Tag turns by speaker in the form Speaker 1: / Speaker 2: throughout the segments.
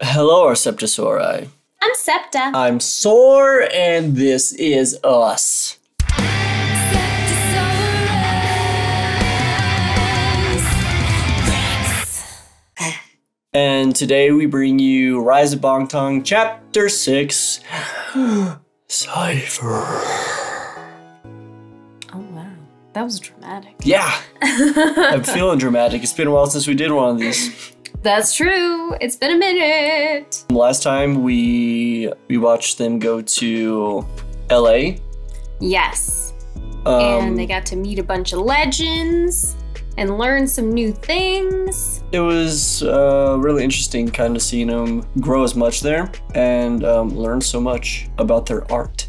Speaker 1: Hello, our SeptaSOAREous.
Speaker 2: I'm Septa.
Speaker 1: I'm Soar, and this is us. And today we bring you Rise of BANGTAN Chapter 6, Cypher.
Speaker 2: Oh wow, that was dramatic.
Speaker 1: Yeah, I'm feeling dramatic. It's been a while since we did one of these.
Speaker 2: That's true. It's been a minute.
Speaker 1: Last time we watched them go to LA.
Speaker 2: Yes. And they got to meet a bunch of legends and learn some new things.
Speaker 1: It was really interesting kind of seeing them grow as much there and learn so much about their art.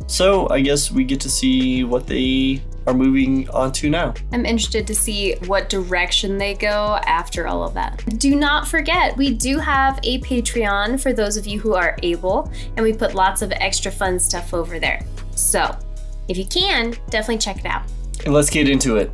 Speaker 1: So I guess we get to see what they are moving on to now. I'm
Speaker 2: interested to see what direction they go after all of that. Do not forget, we do have a Patreon for those of you who are able, and we put lots of extra fun stuff over there. So if you can, definitely check it out.
Speaker 1: And let's get into it.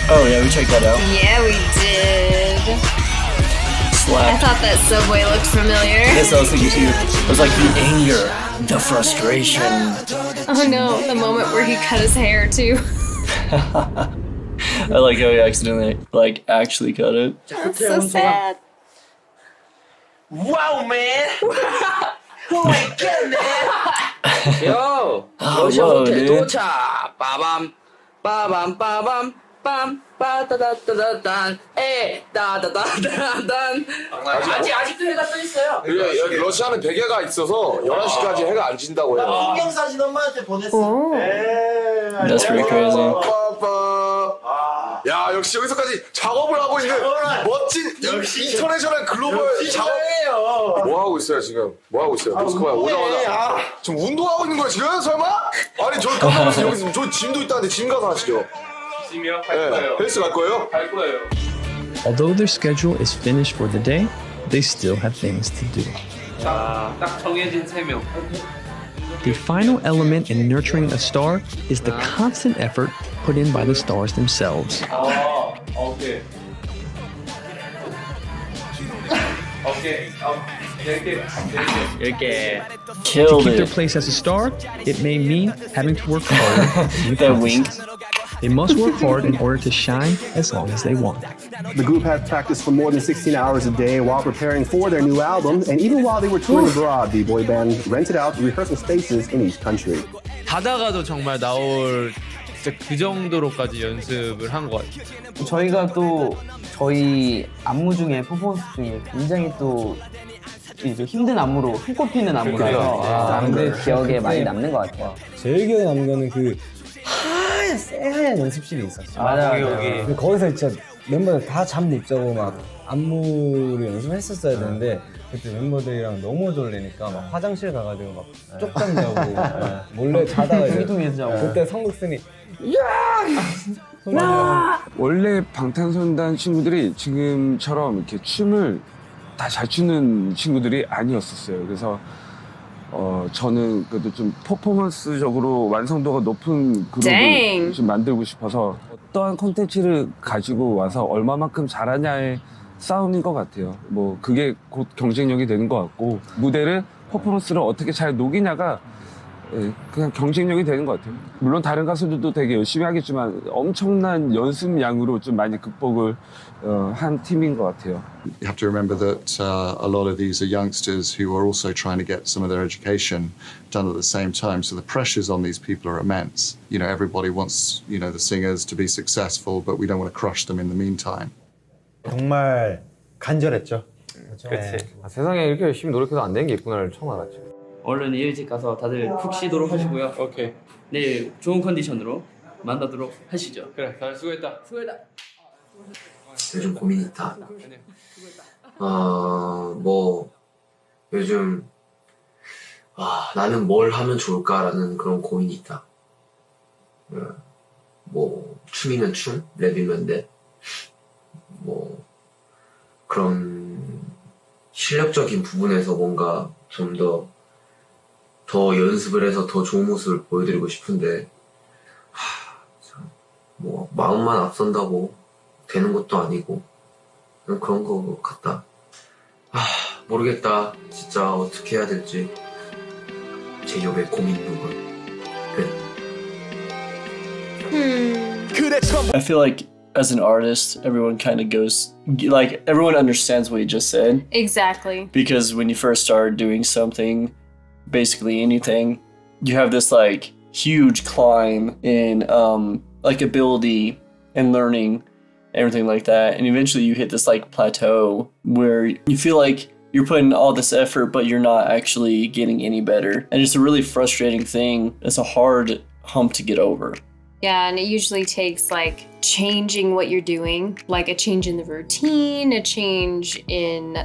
Speaker 1: Oh yeah, we checked that out.
Speaker 2: Yeah, we did.
Speaker 1: Slap.
Speaker 2: I thought that subway looked familiar.
Speaker 1: Yes, I was thinking too. It was like the anger, the frustration.
Speaker 2: Oh no, the moment where he cut his hair too.
Speaker 1: I like how he accidentally, actually cut it.
Speaker 2: That's so sad.
Speaker 3: Wow, man! Oh my goodness! Yo!
Speaker 1: Whoa, dude.
Speaker 3: Ba-bam, ba-bam, ba-bam. 빰, 빠다다다단, 따다다다단. 아직도 해가 떠 있어요.
Speaker 4: 여기 러시아는 베개가 있어서 11시까지 해가 안 진다고 해요.
Speaker 3: 풍경 사진 엄마한테 보냈어.
Speaker 1: That's pretty crazy.
Speaker 4: 야, 역시 여기서까지 작업을 하고 있는 멋진 인터내셔널 글로벌 작업. 뭐 하고 있어요 지금? 뭐 하고 있어요? 모스크바에 오자마자 지금 운동하고 있는 거야 지금? 설마? 아니 저 깜빡했어요. 여기 저 짐도 있다는데 짐 가서 하시죠. 헬스 갈 거예요? 갈 거예요.
Speaker 5: Although their schedule is finished for the day, they still have things to do.
Speaker 3: 딱 정해진 3명.
Speaker 5: The final element in nurturing a star is the constant effort put in by the stars themselves.
Speaker 3: 오케이.
Speaker 1: Killed
Speaker 5: To keep their
Speaker 1: it.
Speaker 5: place as a star, it may mean having to work hard.
Speaker 1: That wink.
Speaker 5: They must work hard in order to shine as long as they want.
Speaker 6: The group had practiced for more than 16 hours a day while preparing for their new album, and even while they were touring abroad, the boy band rented out rehearsal spaces in each country.
Speaker 7: 자다가도 정말 나올 진짜 그 정도로까지 연습을 한 것 같아요.
Speaker 8: 저희가 또 저희 안무 중에 퍼포먼스 중에 굉장히 또 힘든 안무로 손꼽히는 안무라서 남들 기억에 많이 남는 것 같아요.
Speaker 9: 제일 기억에 남는 거는 그 하얀 새하얀 연습실이 있었어요.
Speaker 8: 맞아요.
Speaker 9: 거기서 진짜 멤버들 다 잠 못 자고 막 안무를 연습했었어야 되는데 그때 멤버들이랑 너무 졸리니까 막 화장실 가가지고 막 쪽잠 자고 몰래 자다가
Speaker 8: 전기통에서 자고
Speaker 9: 그때 성국순이
Speaker 10: 원래 방탄소년단 친구들이 지금처럼 이렇게 춤을 다 잘 추는 친구들이 아니었었어요. 그래서 저는 그래도 좀 퍼포먼스적으로 완성도가 높은 그룹을 좀 만들고 싶어서 어떠한 콘텐츠를 가지고 와서 얼마만큼 잘하냐의 싸움인 것 같아요. 뭐 그게 곧 경쟁력이 되는 것 같고 무대를 퍼포먼스를 어떻게 잘 녹이냐가 그냥 경쟁력이 되는 것 같아요. 물론 다른 가수들도 되게 열심히 하겠지만 엄청난 연습량으로 좀 많이 극복을 한 팀인 것 같아요.
Speaker 11: You have to remember that a lot of these are youngsters who are also trying to get some of their education done at the same time. So the pressures on these people are immense. You know, everybody wants, you know, the singers to be successful, but we don't want to crush them in the meantime.
Speaker 9: 정말 간절했죠.
Speaker 7: 그치.
Speaker 12: 아, 세상에 이렇게 열심히 노력해서 안 되는 게 있구나를 처음 알았지.
Speaker 13: 얼른 일찍 가서 다들 푹 쉬도록 하시고요.
Speaker 7: 오케이.
Speaker 13: 내일 좋은 컨디션으로 만나도록 하시죠.
Speaker 7: 그래, 다들 수고했다.
Speaker 13: 수고했다.
Speaker 14: 요즘 고민이 있다. 뭐 요즘 나는 뭘 하면 좋을까라는 그런 고민이 있다. 뭐 춤이면 춤, 랩이면 랩, 뭐 그런 실력적인 부분에서 뭔가 좀 더 연습을 해서 더 좋은 모습을 보여드리고 싶은데 뭐 마음만 앞선다고 되는 것도 아니고 그런 거 같다. 모르겠다. 진짜 어떻게 해야 될지. 제 옆에 고민 누군.
Speaker 1: I feel like as an artist, everyone kind of goes, like, everyone understands what you just said.
Speaker 2: Exactly.
Speaker 1: Because when you first start doing something, basically anything, you have this, like, huge climb in, like, ability and learning, everything like that. And eventually you hit this, like, plateau where you feel like you're putting all this effort, but you're not actually getting any better. And it's a really frustrating thing. It's a hard hump to get over.
Speaker 2: Yeah, and it usually takes like changing what you're doing, like a change in the routine, a change in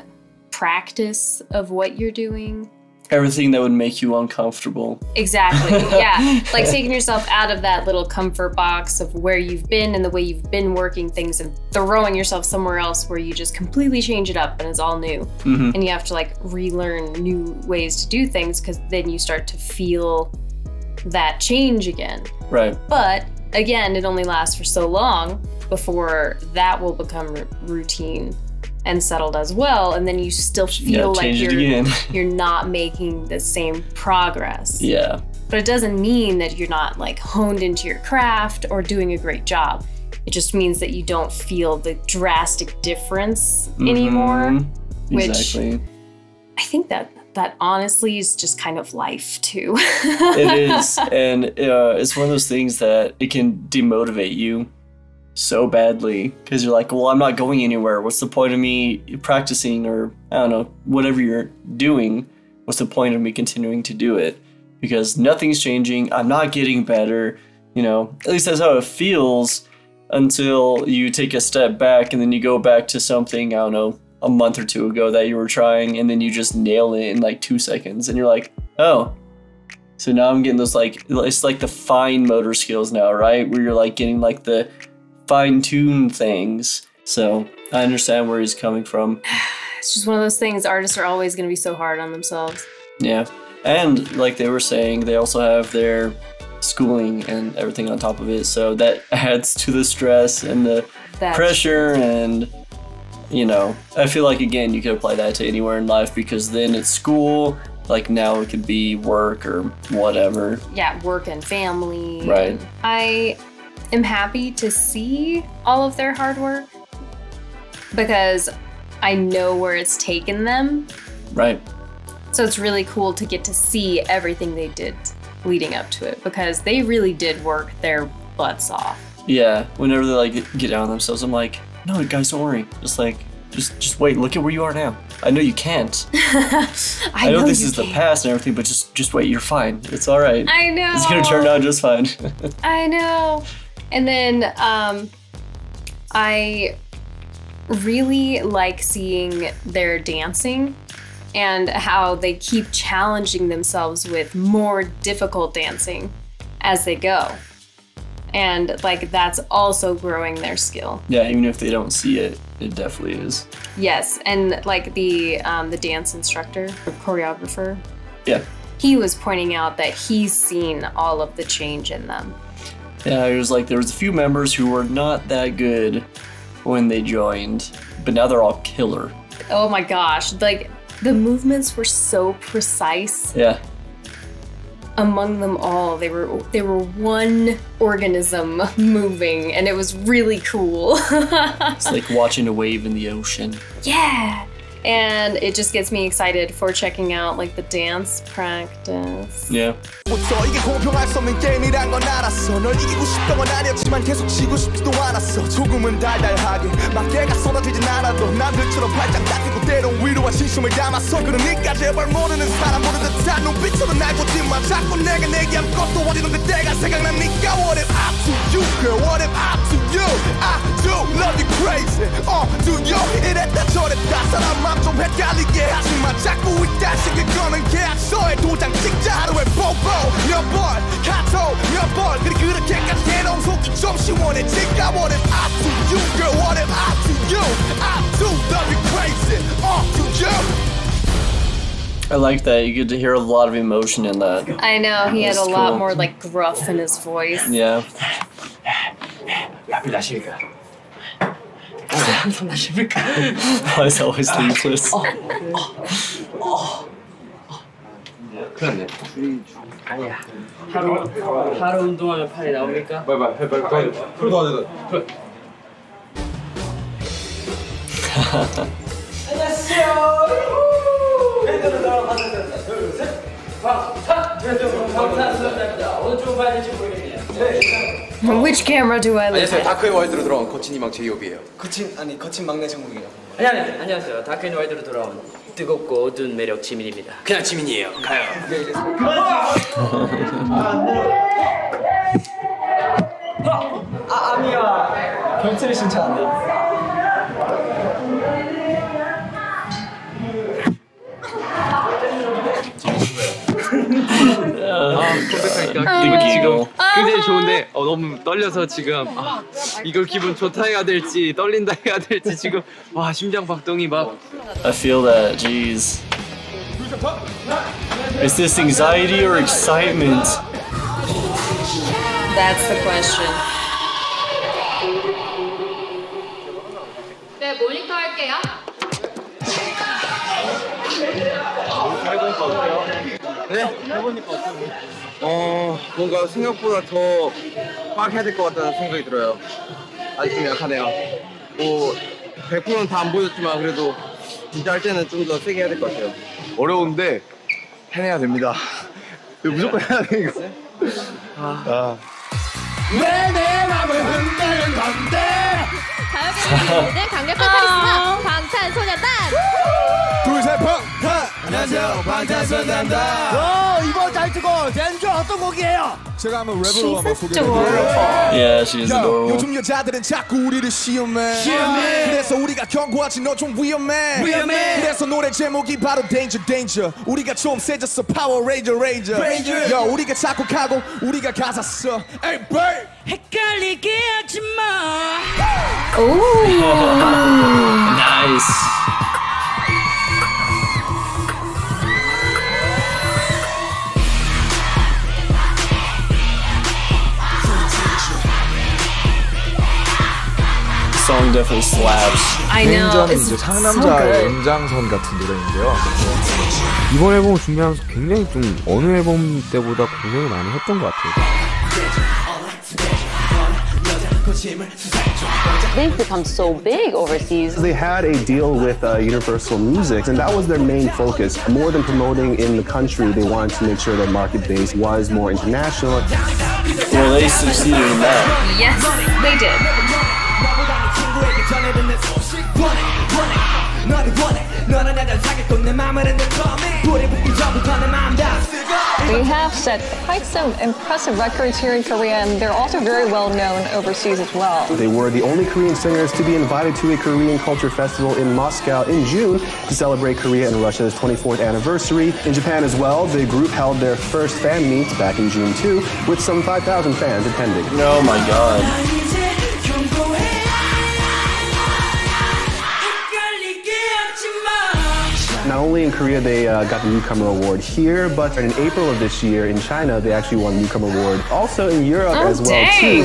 Speaker 2: practice of what you're doing.
Speaker 1: Everything that would make you uncomfortable.
Speaker 2: Exactly, yeah. Like taking yourself out of that little comfort box of where you've been and the way you've been working things and throwing yourself somewhere else where you just completely change it up and it's all new.
Speaker 1: Mm-hmm.
Speaker 2: And you have to like relearn new ways to do things because then you start to feel that change again.
Speaker 1: Right.
Speaker 2: But again, it only lasts for so long before that will become routine and settled as well, and then you still feel like you're not making the same progress.
Speaker 1: Yeah.
Speaker 2: But it doesn't mean that you're not like honed into your craft or doing a great job. It just means that you don't feel the drastic difference anymore.
Speaker 1: Exactly.
Speaker 2: Which I think that honestly is just kind of life too.
Speaker 1: It is, and it's one of those things that it can demotivate you so badly because you're like, well, I'm not going anywhere. What's the point of me practicing, or I don't know, whatever you're doing? What's the point of me continuing to do it? Because nothing's changing. I'm not getting better. You know, at least that's how it feels until you take a step back and then you go back to something, I don't know, a month or two ago that you were trying, and then you just nail it in like 2 seconds and you're like, oh, so now I'm getting those, like, it's like the fine motor skills now, right? Where you're like getting like the fine-tuned things. So I understand where he's coming from.
Speaker 2: It's just one of those things. Artists are always going to be so hard on themselves.
Speaker 1: Yeah. And like they were saying, they also have their schooling and everything on top of it. So that adds to the stress and the pressure. And, you know, I feel like, again, you could apply that to anywhere in life, because then it's school. Like now it could be work or whatever.
Speaker 2: Yeah, work and family.
Speaker 1: Right.
Speaker 2: I am happy to see all of their hard work because I know where it's taken them.
Speaker 1: Right.
Speaker 2: So it's really cool to get to see everything they did leading up to it, because they really did work their butts off.
Speaker 1: Yeah, whenever they like get down on themselves, I'm like, no, guys, don't worry. Just wait. Look at where you are now. I know you can't. I know this is the past and everything, but just wait. You're fine. It's all right.
Speaker 2: I know.
Speaker 1: It's gonna turn out just fine.
Speaker 2: I know. And then I really like seeing their dancing and how they keep challenging themselves with more difficult dancing as they go. And like that's also growing their skill.
Speaker 1: Yeah, even if they don't see it, it definitely is.
Speaker 2: Yes, and like the dance instructor or choreographer.
Speaker 1: Yeah.
Speaker 2: He was pointing out that he's seen all of the change in them.
Speaker 1: Yeah, it was like there was a few members who were not that good when they joined, but now they're all killer.
Speaker 2: Oh my gosh, like the movements were so precise.
Speaker 1: Yeah.
Speaker 2: Among them all, they were one organism moving, and it was really cool.
Speaker 1: It's like watching a wave in the ocean.
Speaker 2: Yeah, And it just gets me excited for checking out like the dance practice.
Speaker 1: Yeah.
Speaker 15: 이게 공평할 수 없는 게임이란 건 알았어. 널 이기고 싶던 건 아니었지만 계속 지고 싶지도 않았어. 조금은 달달하게 막대가 쏟아지진 않아도 남들처럼 발짝 닦이고 때론 위로와 진심을 담았어. 그러니까 제발 모르는 사람 모르는 듯한 눈빛으로 날 보지마. 자꾸 내가 내게 아무것도 어리는 그때가 생각나니까 What if I'm to you girl, what if I'm to you. I do love you crazy, do you. 이랬다 저랬다 사람 맘 좀 헷갈리게 하지마. 자꾸 있다 신경 끄는 계약서에 도장 찍자. 하루에 뽀뽀 몇 번, 카톡 몇 번. 그렇게까지 해놓은 속이 좀 시원해질까. What if I to you girl, what if I to you. I do love you crazy, to you.
Speaker 1: I like that. You get to hear a lot of emotion in that.
Speaker 2: I know, he had a
Speaker 1: That's
Speaker 2: lot
Speaker 1: cool.
Speaker 2: more like gruff in his voice.
Speaker 1: Yeah. Why is it always sleepless?
Speaker 13: 그렇네. 아니야. 하루 운동하면 팔이 나옵니까?
Speaker 4: 빨리 풀 도와줘.
Speaker 2: Which camera do I look
Speaker 16: 안녕하세요.
Speaker 2: at?
Speaker 16: 다크앤 와일드로 돌아온 거친이망 제이홉이에요.
Speaker 13: 거친 막내 정국이요. 안녕하세요. 다크앤 와일드로 돌아온 뜨겁고 어두운 매력 지민입니다.
Speaker 16: 그냥 지민이에요. 가요.
Speaker 8: 아미야 경찰이 신청한다.
Speaker 7: 컴백하니까 기분이 지금 굉장히 좋은데 너무 떨려서 지금 이걸 기분 좋다 해야 될지 떨린다 해야 될지 지금 와 심장 박동이 막.
Speaker 1: I feel that. Jeez. Is this anxiety or excitement?
Speaker 2: That's the question.
Speaker 17: 네, 모니터 할게요.
Speaker 18: 네? 해보니까 어때요? 뭔가 생각보다 더 빡 해야 될 것 같다는 생각이 들어요. 아직 좀 약하네요. 뭐 100%는 다 안 보였지만 그래도 진짜 할 때는 좀 더 세게 해야 될 것 같아요.
Speaker 4: 어려운데 해내야 됩니다. 무조건 해야 되니까.
Speaker 15: 왜 내 맘을 흔드는 건데.
Speaker 17: 가요계의 강력한 카리스마 방탄소년단.
Speaker 15: 둘, 셋, 안녕하세요, 방탄소년단. 이번 타이틀곡 댄저 어떤 곡이에요? 제가 한번 랩으로 한번 소개해드릴게요.
Speaker 1: Yeah, she is adorable.
Speaker 15: 요즘 여자들은 자꾸 우리를 시험해. 그래서 우리가 경고하지 너 좀 위험해. 그래서 노래 제목이 바로 Danger Danger. 우리가 좀 세졌어 Power Ranger Ranger. 야, 우리가 작곡하고 우리가 가사 써. Hey, bird. 헷갈리게 하지 마.
Speaker 1: Nice. Song definitely slaps.
Speaker 2: I know.
Speaker 19: 개인전 이제 상남자의 연장선 같은 노래인데요. 이번 앨범을 준비하면서 굉장히 좀 어느 앨범 때보다 고생을 많이 했던 것 같아요.
Speaker 20: They've become so big overseas.
Speaker 6: They had a deal with Universal Music, and that was their main focus. More than promoting in the country, they wanted to make sure their market base was more international.
Speaker 1: Well, they succeeded in that.
Speaker 2: Yes, they did.
Speaker 20: They have set quite some impressive records here in Korea, and they're also very well known overseas as well.
Speaker 6: They were the only Korean singers to be invited to a Korean culture festival in Moscow in June to celebrate Korea and Russia's 24th anniversary. In Japan as well, the group held their first fan meet back in June too, with some 5,000 fans attending.
Speaker 1: Oh my god.
Speaker 6: Not only in Korea they got the Newcomer Award here, but in April of this year in China they actually won the Newcomer Award. Also in Europe as well too.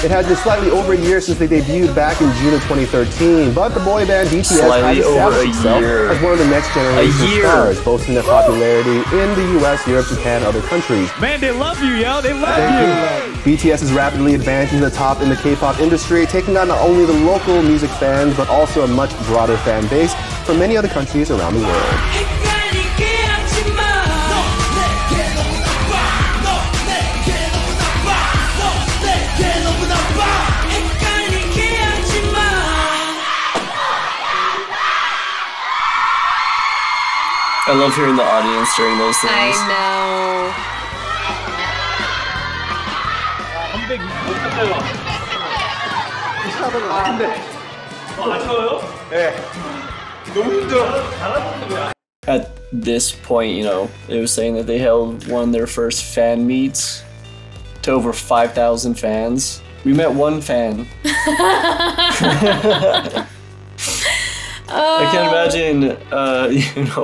Speaker 6: It has been slightly over a year since they debuted back in June of 2013, but the boy band BTS has established itself as one of the next generation stars, boasting their popularity in the US, Europe, Japan, and other countries.
Speaker 15: Man, they love you, yo. They love you.
Speaker 6: BTS is rapidly advancing to the top in the K-pop industry, taking on not only the local music fans, but also a much broader fan base from many other countries around the world.
Speaker 1: I love hearing the audience during those things.
Speaker 2: I know.
Speaker 1: At this point, you know, it was saying that they held one of their first fan meets to over 5,000 fans. We met one fan. I can't imagine,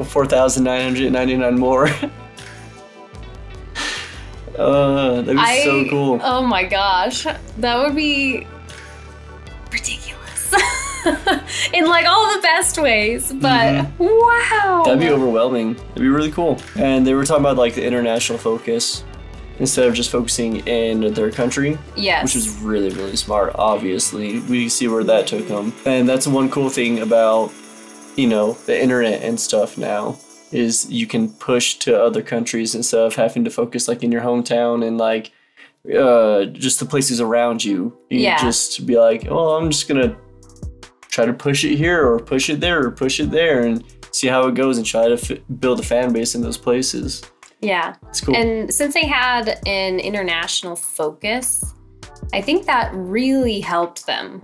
Speaker 1: 4,999 more. That'd be so cool.
Speaker 2: Oh my gosh, that would be ridiculous. In like all the best ways, but wow.
Speaker 1: That'd be overwhelming. It'd be really cool. And they were talking about like the international focus instead of just focusing in their country.
Speaker 2: Yes.
Speaker 1: Which is really, really smart, obviously. We see where that took them. And that's one cool thing about, you know, the internet and stuff now, is you can push to other countries instead of having to focus like in your hometown and like just the places around you. You just be like, oh, I'm just gonna try to push it here or push it there or push it there and see how it goes and try to build a fan base in those places.
Speaker 2: Yeah.
Speaker 1: It's cool.
Speaker 2: And since they had an international focus, I think that really helped them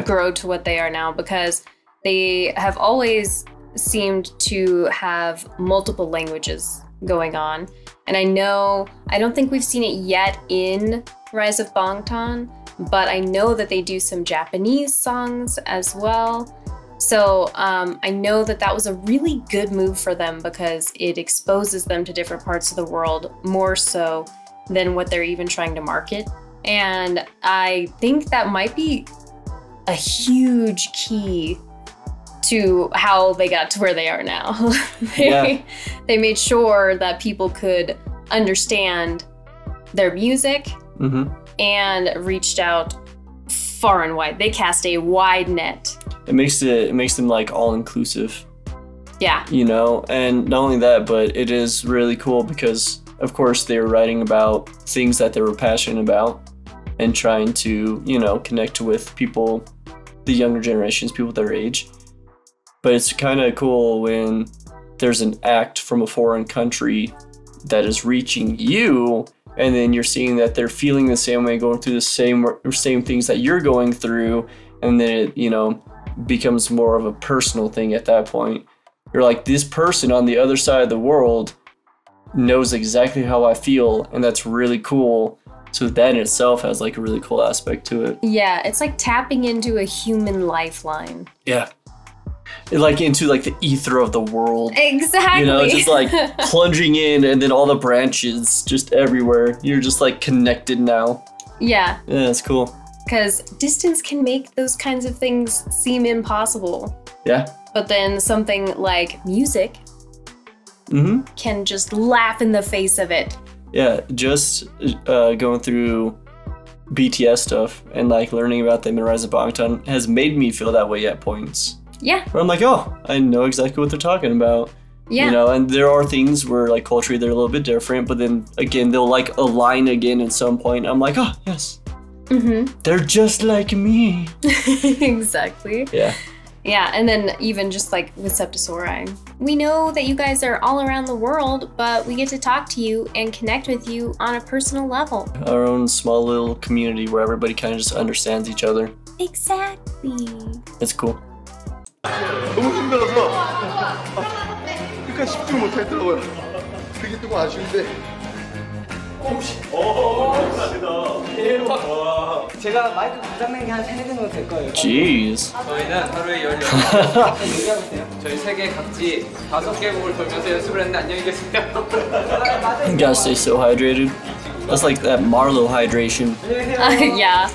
Speaker 2: grow to what they are now, because they have always seemed to have multiple languages going on. And I don't think we've seen it yet in Rise of BANGTAN, but I know that they do some Japanese songs as well. So I know that that was a really good move for them, because it exposes them to different parts of the world more so than what they're even trying to market. And I think that might be a huge key to how they got to where they are now. They made sure that people could understand their music and reached out far and wide. They cast a wide net.
Speaker 1: It makes them like all inclusive.
Speaker 2: Yeah.
Speaker 1: You know, and not only that, but it is really cool because of course they were writing about things that they were passionate about and trying to, you know, connect with people, the younger generations, people their age. But it's kind of cool when there's an act from a foreign country that is reaching you, and then you're seeing that they're feeling the same way, going through the same things that you're going through, and then it, you know, becomes more of a personal thing at that point. You're like, this person on the other side of the world knows exactly how I feel, and that's really cool. So that in itself has like a really cool aspect to it.
Speaker 2: Yeah, it's like tapping into a human lifeline.
Speaker 1: Yeah. Like into like the ether of the world.
Speaker 2: Exactly.
Speaker 1: You know, just like plunging in, and then all the branches just everywhere. You're just like connected now.
Speaker 2: Yeah.
Speaker 1: Yeah, it's cool.
Speaker 2: Because distance can make those kinds of things seem impossible.
Speaker 1: Yeah.
Speaker 2: But then something like music can just laugh in the face of it.
Speaker 1: Yeah, just going through BTS stuff and like learning about them in Rise of BANGTAN has made me feel that way at points.
Speaker 2: Yeah.
Speaker 1: Where I'm like, oh, I know exactly what they're talking about.
Speaker 2: Yeah.
Speaker 1: You know, and there are things where like culturally they're a little bit different, but then again, they'll like align again at some point. I'm like, oh, yes. They're just like me.
Speaker 2: Exactly.
Speaker 1: Yeah.
Speaker 2: Yeah, and then even just like with SeptaSOAREous, we know that you guys are all around the world, but we get to talk to you and connect with you on a personal level.
Speaker 1: Our own small little community where everybody kind of just understands each other.
Speaker 2: Exactly.
Speaker 1: It's cool.
Speaker 4: 너무 힘들어서 끝까지 집중 못했더라고요. 그게 좀 아쉬운데.
Speaker 8: 대박. 제가 마이크 고장낸 게 한 3-4개 정도 될 거예요.
Speaker 1: Jeez.
Speaker 13: 저희는 하루에 16. 저희 세계 각지 5개국을 돌면서 연습을 했는데 안녕히 계세요.
Speaker 1: You gotta stay so hydrated. That's like that Marlowe hydration.
Speaker 2: Yeah.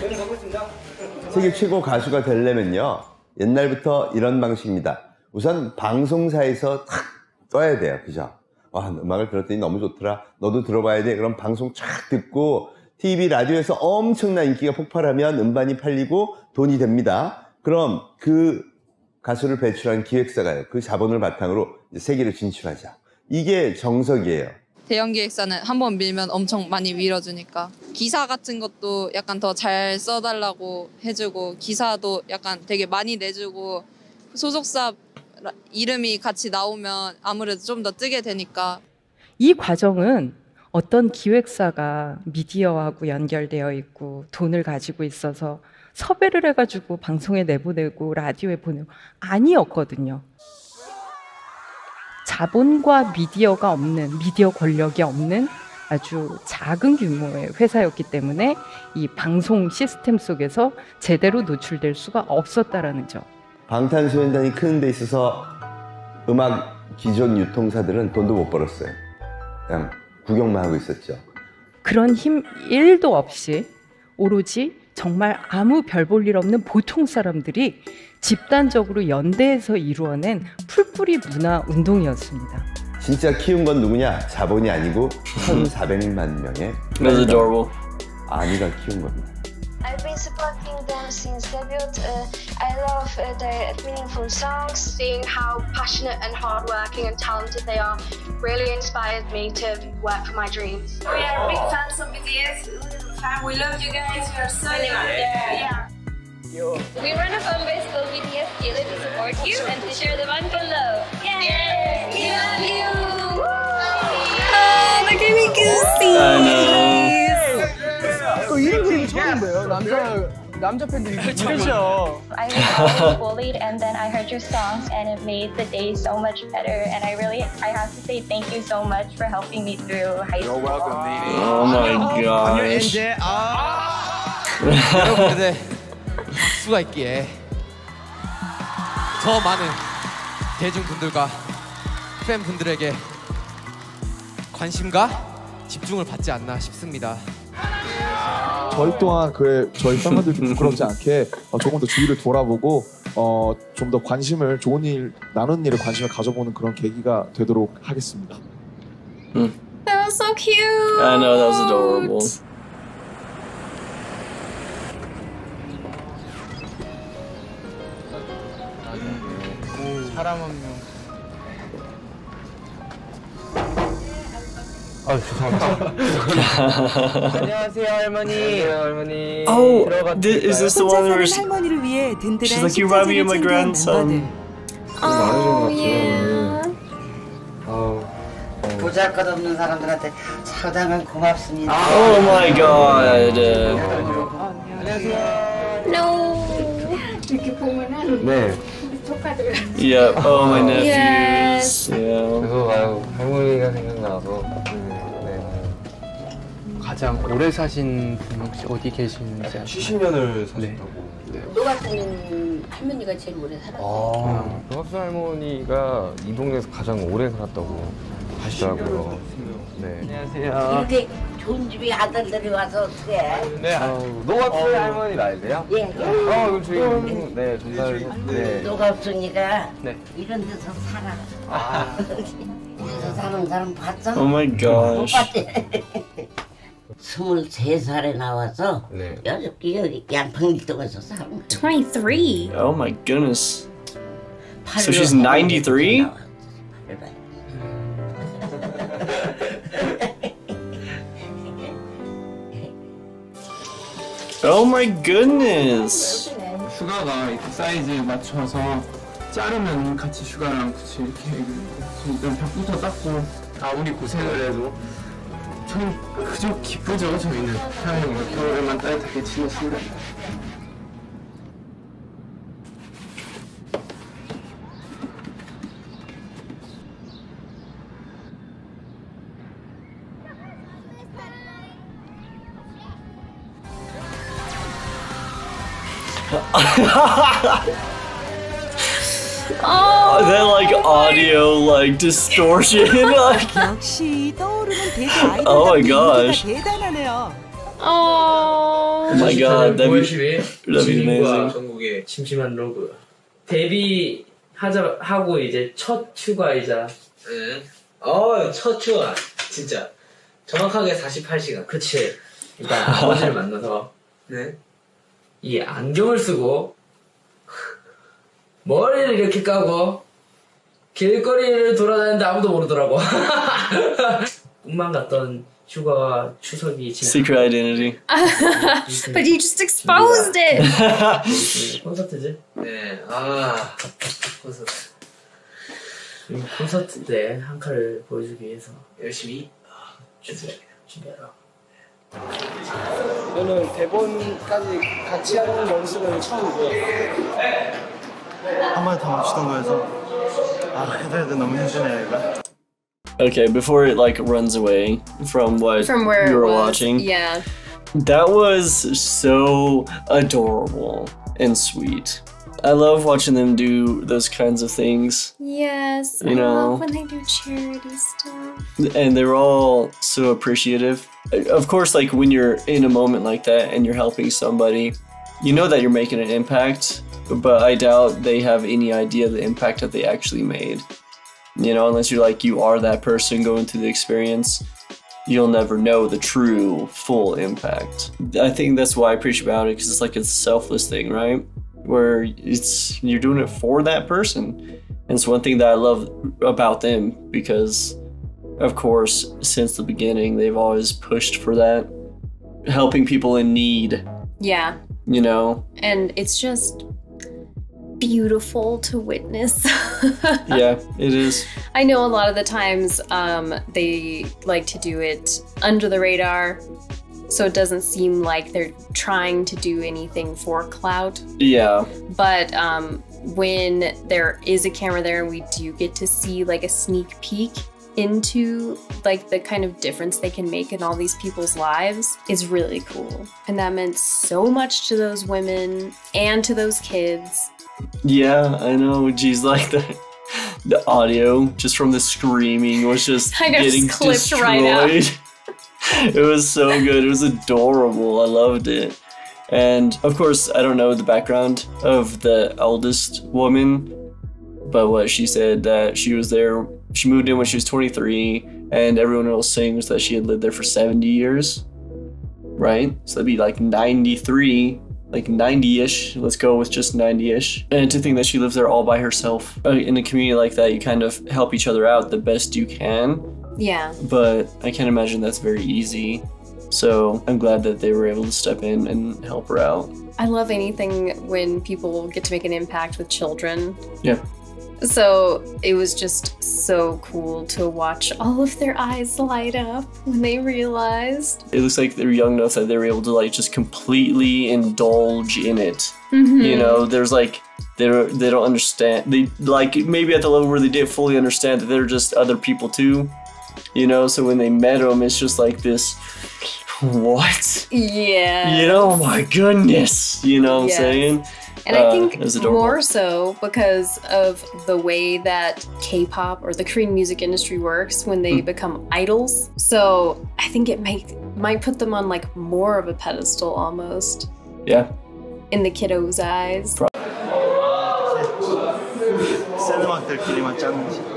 Speaker 21: 세계 최고 가수가 되려면요, 옛날부터 이런 방식입니다. 우선 방송사에서 탁 떠야 돼요, 그죠? 와, 음악을 들었더니 너무 좋더라. 너도 들어봐야 돼. 그럼 방송 쫙 듣고 TV, 라디오에서 엄청난 인기가 폭발하면 음반이 팔리고 돈이 됩니다. 그럼 그 가수를 배출한 기획사가요, 그 자본을 바탕으로 세계로 진출하자. 이게 정석이에요.
Speaker 22: 대형 기획사는 한번 밀면 엄청 많이 밀어주니까 기사 같은 것도 약간 더 잘 써달라고 해주고 기사도 약간 되게 많이 내주고 소속사 이름이 같이 나오면 아무래도 좀 더 뜨게 되니까.
Speaker 23: 이 과정은 어떤 기획사가 미디어하고 연결되어 있고 돈을 가지고 있어서 섭외를 해가지고 방송에 내보내고 라디오에 보내고 아니었거든요. 자본과 미디어가 없는, 미디어 권력이 없는 아주 작은 규모의 회사였기 때문에 이 방송 시스템 속에서 제대로 노출될 수가 없었다라는 점.
Speaker 21: 방탄소년단이 크는 데 있어서 음악 기존 유통사들은 돈도 못 벌었어요. 그냥 구경만 하고 있었죠.
Speaker 23: 그런 힘 1도 없이 오로지 정말 아무 별 볼 일 없는 보통 사람들이 집단적으로 연대해서 이루어낸 풀뿌리 문화 운동이었습니다.
Speaker 21: 진짜 키운 건 누구냐? 자본이 아니고 1,400만 명의 아미가 키운 겁니다.
Speaker 24: I've been supporting them since debut. I love their meaningful songs. Seeing how passionate and hardworking and talented they are really inspired me to work for my dreams. We are big fans of BTS. We love you guys. You are so yeah.
Speaker 17: We run a fan base called BTS Daily to support you and to share the BANGTAN love. Yes! We love you!
Speaker 2: Oh, that gave me goosies.
Speaker 8: 이런 그림 처음인데요? 남자 팬들이 그렇죠.
Speaker 24: I was always bullied, and then I heard your songs, and it made the day so much better. And I have to say thank you so much for helping me through high school.
Speaker 16: You're welcome, Nini.
Speaker 1: Oh my gosh.
Speaker 16: 여러분들 박수가 있기에 더 많은 대중분들과 팬분들에게 관심과 집중을 받지 않나 싶습니다.
Speaker 25: 저희 또한 저희 팬분들도 부끄럽지 않게 조금 더 주위를 돌아보고 좀 더 관심을 좋은 일, 나누는 일에 관심을 가져보는 그런 계기가 되도록 하겠습니다.
Speaker 2: That was so cute.
Speaker 1: I know, that was adorable.
Speaker 8: 사람 한 명.
Speaker 12: 아, 죄송합니다.
Speaker 8: 안녕하세요, 할머니. 안녕하세요, 할머니.
Speaker 1: Oh, is this the one where she's like, you remind me of my grandson?
Speaker 2: Oh, yeah.
Speaker 26: 보잘것없는 사람들한테 상당한 고맙습니다.
Speaker 1: Oh my god.
Speaker 8: 안녕하세요.
Speaker 2: No.
Speaker 26: 이렇게 보면은
Speaker 12: 네.
Speaker 26: 조카들.
Speaker 1: Yeah, oh my nephews.
Speaker 2: Yes.
Speaker 1: Yeah.
Speaker 12: 그래서 아유, 할머니가 생각나서.
Speaker 5: 가장 오래 사신 분 혹시 어디 계시는지
Speaker 12: 70년을 사셨다고.
Speaker 26: 너 같은 할머니가 제일 오래 살았어요.
Speaker 12: 박수 할머니가 이 동네에서 가장 오래 살았다고 하시더라고요. 네.
Speaker 8: 안녕하세요.
Speaker 26: 이렇게 좋은 집에 아들들이 와서 어떻게 해?
Speaker 12: 네. 노가프의 할머니 알세요?
Speaker 26: 예.
Speaker 12: 그럼 저희 네 전달. 네.
Speaker 26: 너가 없으니까
Speaker 12: 네.
Speaker 26: 이런 데서 살아. 여기서 사는 사람 봤어?
Speaker 1: Oh my gosh.
Speaker 26: 못 봤대. 23살에 나와서 여기 양평일동에서 사는 거야.
Speaker 2: 23.
Speaker 1: Oh my goodness. So she's 93? Oh my goodness.
Speaker 7: 슈가가 이렇게 사이즈에 맞춰서 자르면 같이 슈가랑 같이 이렇게 일단 벽부터 닦고 아무리 고생을 해도 전 그저 기쁘죠. 저희는 하나님과 겨울에만 따뜻하게 지내신다.
Speaker 1: That like audio like distortion. Like,
Speaker 3: 역시 떠오르는 대세 아이돌
Speaker 1: oh my
Speaker 3: 인기가
Speaker 1: gosh.
Speaker 3: 대단하네요.
Speaker 1: Oh my god, that'd be amazing.
Speaker 13: 전국의 심심한 로그 하고 이제 첫 휴가이자 첫 휴가 진짜 정확하게 48시간 그치 일단 아버지를 만나서 이 안경을 쓰고 머리를 이렇게 까고 길거리를 돌아다니는데 아무도 모르더라고. 꿈만 갔던 휴가와 추석이 지나.
Speaker 1: Secret identity.
Speaker 2: But you just exposed it.
Speaker 13: 콘서트지? 네. 콘서트. 콘서트 때 한 칼을 보여주기 위해서 열심히 준비하러.
Speaker 9: 저는 대본까지 같이 하는 연습은 처음이고요. 한 번에 다 맞추던 거여서 해야 돼 너무 힘드네요 이거.
Speaker 1: Okay, before it like runs away from where you were watching.
Speaker 2: Yeah.
Speaker 1: That was so adorable and sweet. I love watching them do those kinds of things.
Speaker 2: Yes,
Speaker 1: you
Speaker 2: I
Speaker 1: know,
Speaker 2: love when they do charity stuff.
Speaker 1: And they're all so appreciative. Of course, like when you're in a moment like that and you're helping somebody, you know that you're making an impact, but I doubt they have any idea the impact that they actually made. You know, unless you're like, you are that person going through the experience, you'll never know the true, full impact. I think that's why I preach about it, because it's like a selfless thing, right? Where you're doing it for that person. And it's one thing that I love about them, because of course, since the beginning, they've always pushed for that. Helping people in need.
Speaker 2: Yeah.
Speaker 1: You know?
Speaker 2: And it's just beautiful to witness.
Speaker 1: Yeah, it is.
Speaker 2: I know a lot of the times they like to do it under the radar, so it doesn't seem like they're trying to do anything for clout.
Speaker 1: Yeah.
Speaker 2: But when there is a camera there and we do get to see like a sneak peek into like the kind of difference they can make in all these people's lives is really cool. And that meant so much to those women and to those kids.
Speaker 1: Yeah, I know. Geez, like the audio just from the screaming was just getting destroyed. Right out. It was so good. It was adorable. I loved it. And of course, I don't know the background of the eldest woman, but what she said, that she was there, she moved in when she was 23, and everyone else saying was that she had lived there for 70 years, right? So that'd be like 93. Like 90-ish, let's go with just 90-ish. And to think that she lives there all by herself. In a community like that, you kind of help each other out the best you can.
Speaker 2: Yeah.
Speaker 1: But I can't imagine that's very easy. So I'm glad that they were able to step in and help her out.
Speaker 2: I love anything when people get to make an impact with children.
Speaker 1: Yeah.
Speaker 2: So it was just so cool to watch all of their eyes light up when they realized.
Speaker 1: It looks like they're young enough that they were able to like just completely indulge in it.
Speaker 2: Mm-hmm.
Speaker 1: You know, there's like, they don't understand. They like maybe at the level where they didn't fully understand that they're just other people too. You know, so when they met them, it's just like this, what?
Speaker 2: Yeah.
Speaker 1: You know, oh my goodness. You know what I'm saying?
Speaker 2: And I think more so because of the way that K-pop or the Korean music industry works when they become idols. So I think it might put them on like more of a pedestal almost.
Speaker 1: Yeah.
Speaker 2: In the kiddos' eyes.
Speaker 9: 셀럽들끼리만 짰는지.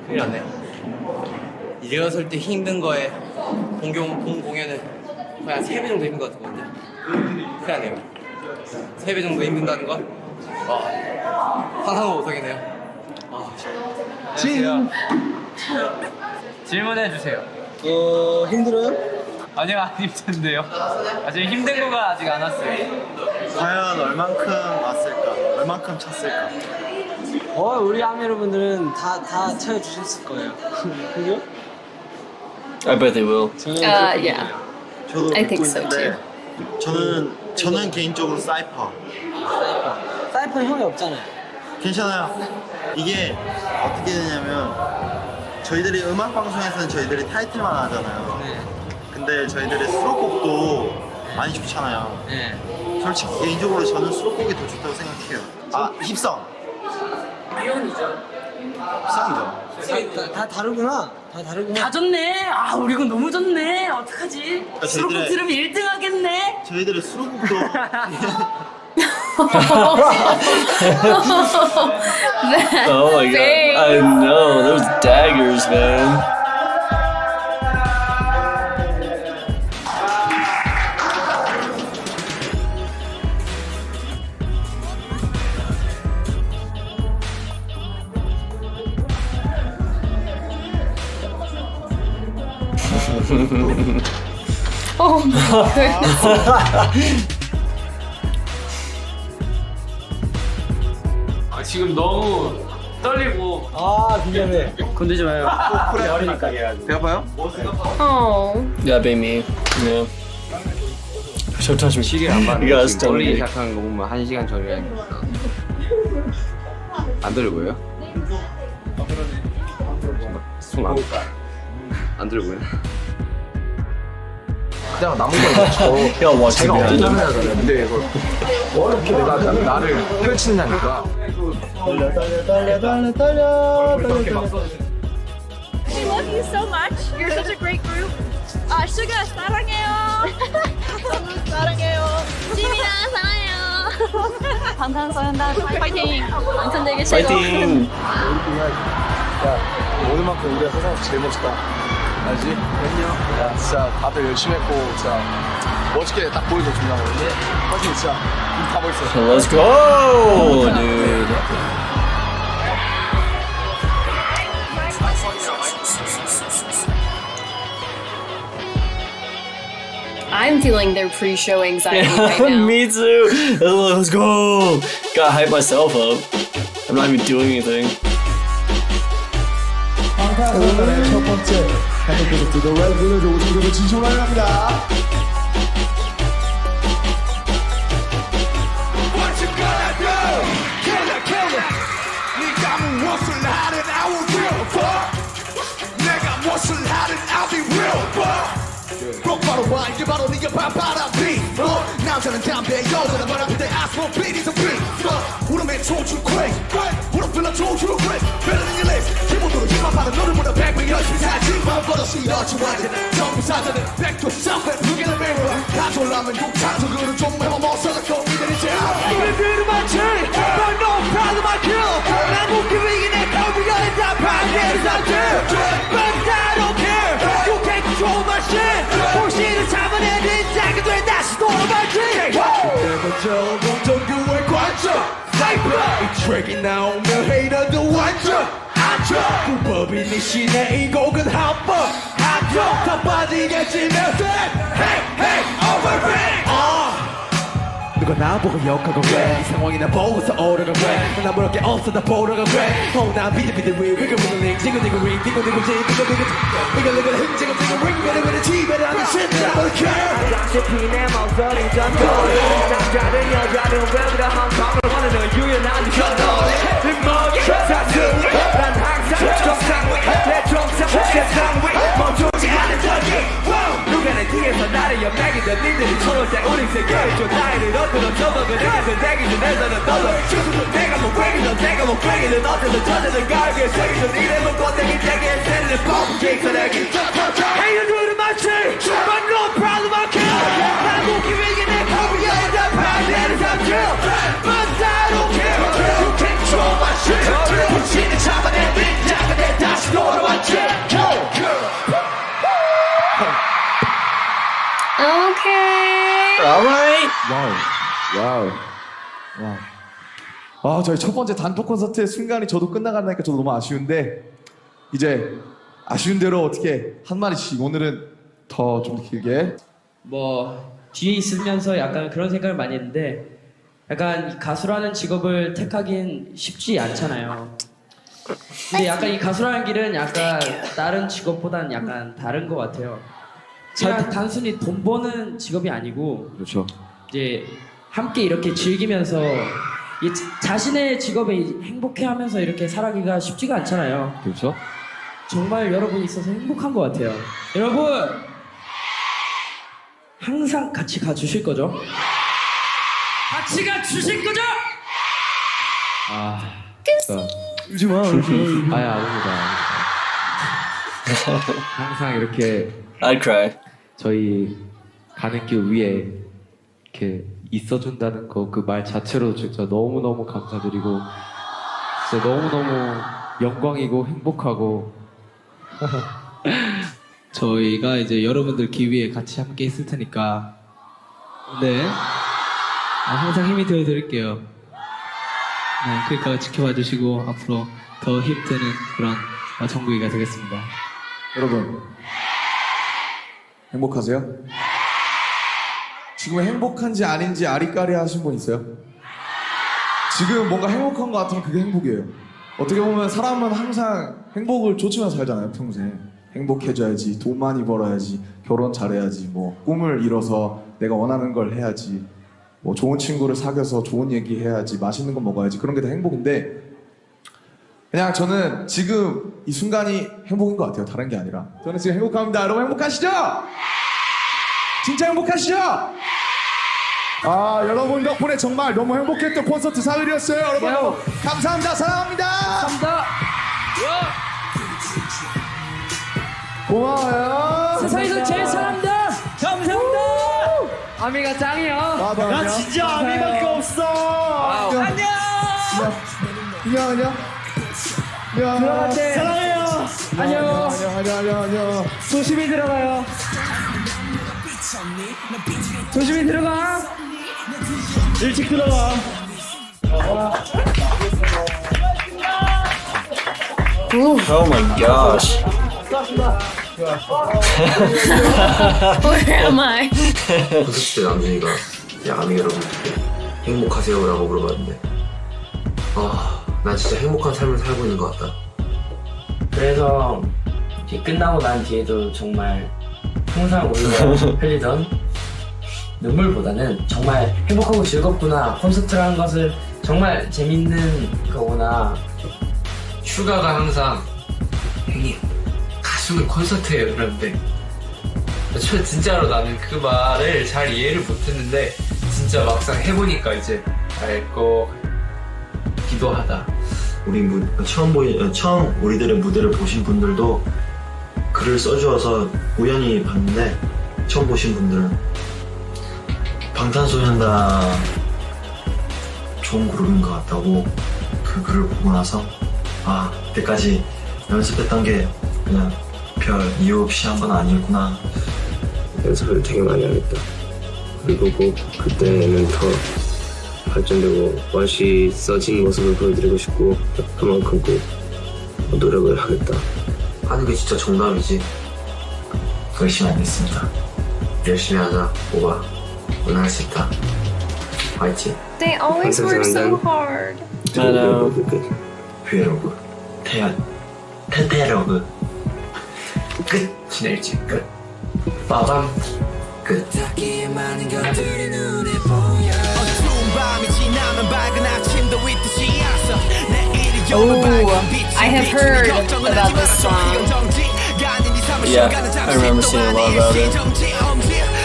Speaker 16: 큰일 났네. 리허설 때 힘든 거에 본 공연은 거의 한 3배 정도 힘든 것 같거든요. 큰일 났네요. 3배 정도 힘든다는 건 상상도 못하겠네요. 안녕하세요. 질문해 주세요.
Speaker 9: 힘들어요?
Speaker 16: 아니요, 안 힘든데요. 아직 힘든 거가 아직 안 왔어요.
Speaker 9: 과연 얼만큼 왔을까? 얼만큼 찼을까?
Speaker 13: 우리 아미 여러분들은 다 채워주셨을 거예요. 그죠?
Speaker 1: I bet they will.
Speaker 2: Yeah.
Speaker 9: 저도
Speaker 2: I
Speaker 9: 믿고
Speaker 2: think so
Speaker 9: 있는데 저는 개인적으로 사이퍼.
Speaker 13: 사이퍼 형이 없잖아요.
Speaker 9: 괜찮아요. 이게 어떻게 되냐면 저희들이 음악 방송에서는 저희들이 타이틀만 하잖아요. 근데 저희들의 수록곡도 많이 좋잖아요. 솔직히 개인적으로 저는 수록곡이 더 좋다고 생각해요. 힙성.
Speaker 13: 미연이죠.
Speaker 9: 힙성이죠.
Speaker 13: 다 다르구나.
Speaker 10: 다 좋네. 우리 건 너무 좋네. 어떡하지? 수록곡 들으면 1등 하겠네.
Speaker 9: 저희들의 수록곡도
Speaker 1: Oh my god. I know, those daggers, man.
Speaker 2: Oh my goodness.
Speaker 7: 지금 너무 떨리고.
Speaker 13: 미안해.
Speaker 7: 건들지 마요.
Speaker 13: 그래, 어리니까.
Speaker 7: 배 아파요?
Speaker 2: Oh.
Speaker 1: Yeah, be me. Yeah. Don't touch me.
Speaker 12: 시계 안
Speaker 1: You
Speaker 12: 봤는데
Speaker 1: gotta
Speaker 12: 지금
Speaker 1: stun
Speaker 12: 떨리기
Speaker 1: me.
Speaker 12: 시작하는 거 보면 1시간 전이라니까. 안 들고요? 손안 들고요?
Speaker 25: 그냥 남은 거
Speaker 1: 야,
Speaker 25: 제가 어떤 점을 해야 되나? 근데 이걸 어렵게 내가 나를 펼치느냐니까.
Speaker 11: We love you so much. You're such a great group. Suga 사랑해요. 사랑해요. 지민아 사랑해요. 방탄소년단 파이팅. 완성되게 싫어.
Speaker 1: 파이팅.
Speaker 25: 야, 오늘만큼 우리가 세상에서 제일 멋있다. 알지? 그럼요. 야, 진짜 다들 열심히 했고 진짜 멋있게 딱 보여줘 준다고. 파이팅 진짜 다 멋있어.
Speaker 1: So let's go, dude.
Speaker 2: I'm feeling their pre-show anxiety right now.
Speaker 1: Me too. Let's go. Gotta hype myself up. I'm not even doing anything.
Speaker 15: 방탄소년단의 첫 번째 단독 콘서트 The Red Village 오신분을 진심으로 환영합니다. What you gonna do? Kill it. 네가 무엇을 하든 I will real fuck. 내가 무엇을 하든 I'll be real fuck. 똑바로 와 이게 바로 네가 바바라비 남자는 담배 여자는 말 앞에 I smoke beat is a beat What a man told you quick What a fella told you quick Better than your list 기본으로 힙합하는 너를 보다 100배 열심히 살지 마음버릇이 여주하지는 전부 사자는 백도 쌍배 Look in the mirror 가져오려면 욕창석으로 좀 해봐 멋서고 이들이 제일 이걸 그르마치 But no problem I kill 난 웃기기 내 거부가 다 반대를 다 do But I don't care You can't control my shit 정신을 잡아내는 자가 돼 다시 돌아갈지 내가 적은 전교의 관점 Cypher 이 트랙이 나오면 헤이터도 완전 안져 불법인 네 신의 이 곡은 합법 합격 다 빠지겠지면 Hey overthink 누가 나보고 욕하고 그래 이 상황이나 보고서 오르고 그래 난 아무렇게 없어 다 보러가 그래 난 비들비들 위 위글위글링 지글지글링 딩글딩글지 비글비글 흥지글지글 윙글위글 지배를 하는 신나 I don't care 다시피 내 목소리 전도리 남자든 여자든 왜부터 한방을 원하는 유연한 전도리 뒷목이 사슴 난 항상 정상 내 정상 세상 위 멈추지 않는 저기 누가 내 뒤에서 나를 연맥이던 니들이 초록색 우리 세계를 줘 나이를 얻들어 저먹은 내게서 대기 중에서는 떠도 내가 못 괭이던 내가 못 괭이던 어쨌든 저자들 가을에 새기던 이름은 꽃대기 대기에 새는 뻔 객선에게 Hey you do the match But no problem I kill 난 웃기 위해 내 거부야 일단 반대를 삼켜 But I don't care You can't control my shit 불신을 잡아낸 닌자가 돼 다시 돌아왔지
Speaker 2: Okay.
Speaker 1: Alright.
Speaker 25: 와우. 저희 첫 번째 단독 콘서트의 순간이 저도 끝나간다니까 저도 너무 아쉬운데 이제 아쉬운 대로 어떻게 한 마디씩 오늘은 더 좀 길게
Speaker 10: 뭐 뒤에 있으면서 약간 그런 생각을 많이 했는데
Speaker 13: 약간 이 가수라는 직업을 택하긴 쉽지 않잖아요. 근데 약간 이 가수라는 길은 약간 다른 직업보다는 약간 다른 것 같아요. 그냥 단순히 돈 버는 직업이 아니고
Speaker 12: 그렇죠.
Speaker 13: 이제 함께 이렇게 즐기면서 이 자신의 직업에 행복해하면서 이렇게 살아가기가 쉽지가 않잖아요.
Speaker 12: 그렇죠.
Speaker 13: 정말 여러분이 있어서 행복한 것 같아요. 여러분 항상 같이 가주실 거죠? 같이 가주실 거죠?
Speaker 12: 울지 마, 울지 마. 아닙니다. 항상 이렇게
Speaker 1: I'd cry.
Speaker 12: 저희 가는 길 위에 이렇게 있어준다는 거 그 말 자체로 진짜 너무너무 감사드리고 진짜 너무너무 영광이고 행복하고
Speaker 4: 저희가 이제 여러분들 길 위에 같이 함께 있을 테니까 네 항상 힘이 되어드릴게요. 네, 그러니까 지켜봐 주시고 앞으로 더 힘드는 그런 정국이가 되겠습니다.
Speaker 25: 여러분 행복하세요? 지금 행복한지 아닌지 아리까리 하신 분 있어요? 지금 뭔가 행복한 것 같으면 그게 행복이에요. 어떻게 보면 사람은 항상 행복을 쫓으면서 살잖아요, 평생. 행복해져야지, 돈 많이 벌어야지, 결혼 잘해야지, 뭐 꿈을 이뤄서 내가 원하는 걸 해야지, 뭐 좋은 친구를 사귀어서 좋은 얘기 해야지, 맛있는 거 먹어야지, 그런 게 다 행복인데 그냥 저는 지금 이 순간이 행복인 것 같아요. 다른 게 아니라. 저는 지금 행복합니다. 여러분 행복하시죠? 진짜 행복하시죠? 여러분 덕분에 정말 너무 행복했던 콘서트 사흘이었어요. 여러분 감사합니다. 사랑합니다.
Speaker 13: 감사합니다.
Speaker 25: 고마워요.
Speaker 13: 세상에서 제일 사랑합니다. 감사합니다. 아미가 짱이야.
Speaker 25: 나
Speaker 13: 진짜
Speaker 25: 아미밖에 없어.
Speaker 13: 안녕.
Speaker 25: 안녕.
Speaker 13: 들어갈게.
Speaker 25: 사랑해요.
Speaker 13: 안녕. 조심히 들어가요. 조심히 들어가.
Speaker 1: 일찍 들어가. Oh my gosh.
Speaker 2: Where am I?
Speaker 6: 콘서트 때 남준이가 아미 여러분들께 행복하세요 라고 물어봤는데 난 진짜 행복한 삶을 살고 있는 것 같다.
Speaker 13: 그래서 끝나고 난 뒤에도 정말 항상 우리가 흘리던 눈물보다는 정말 행복하고 즐겁구나, 콘서트라는 것을 정말 재밌는 거구나.
Speaker 6: 슈가가 항상 형님 가수는 콘서트예요 그러는데 진짜로 나는 그 말을 잘 이해를 못했는데 진짜 막상 해보니까 이제 알 거기도 하다.
Speaker 9: 우리 처음 우리들의 무대를 보신 분들도 글을 써주어서 우연히 봤는데 처음 보신 분들은 방탄소년단 좋은 그룹인 것 같다고 그 글을 보고 나서 그때까지 연습했던 게 그냥 별 이유 없이 한 건 아니었구나.
Speaker 6: 연습을 되게 많이 하겠다. 그리고 꼭 그때는 더 발전되고 멋있어진 모습을 보여드리고 싶고 그만큼 꼭 노력을 하겠다.
Speaker 9: 하는 게 진짜 정답이지. 열심히 하겠습니다. 열심히 하자. 오바. 오늘 할 수 있다. 화이팅.
Speaker 2: They always work so hard.
Speaker 1: I know.
Speaker 9: 브이로그 테테로그 끝. 진일지 끝. 빠밤 끝.
Speaker 2: I have heard about this song.
Speaker 1: Yeah, I remember seeing a lot about it.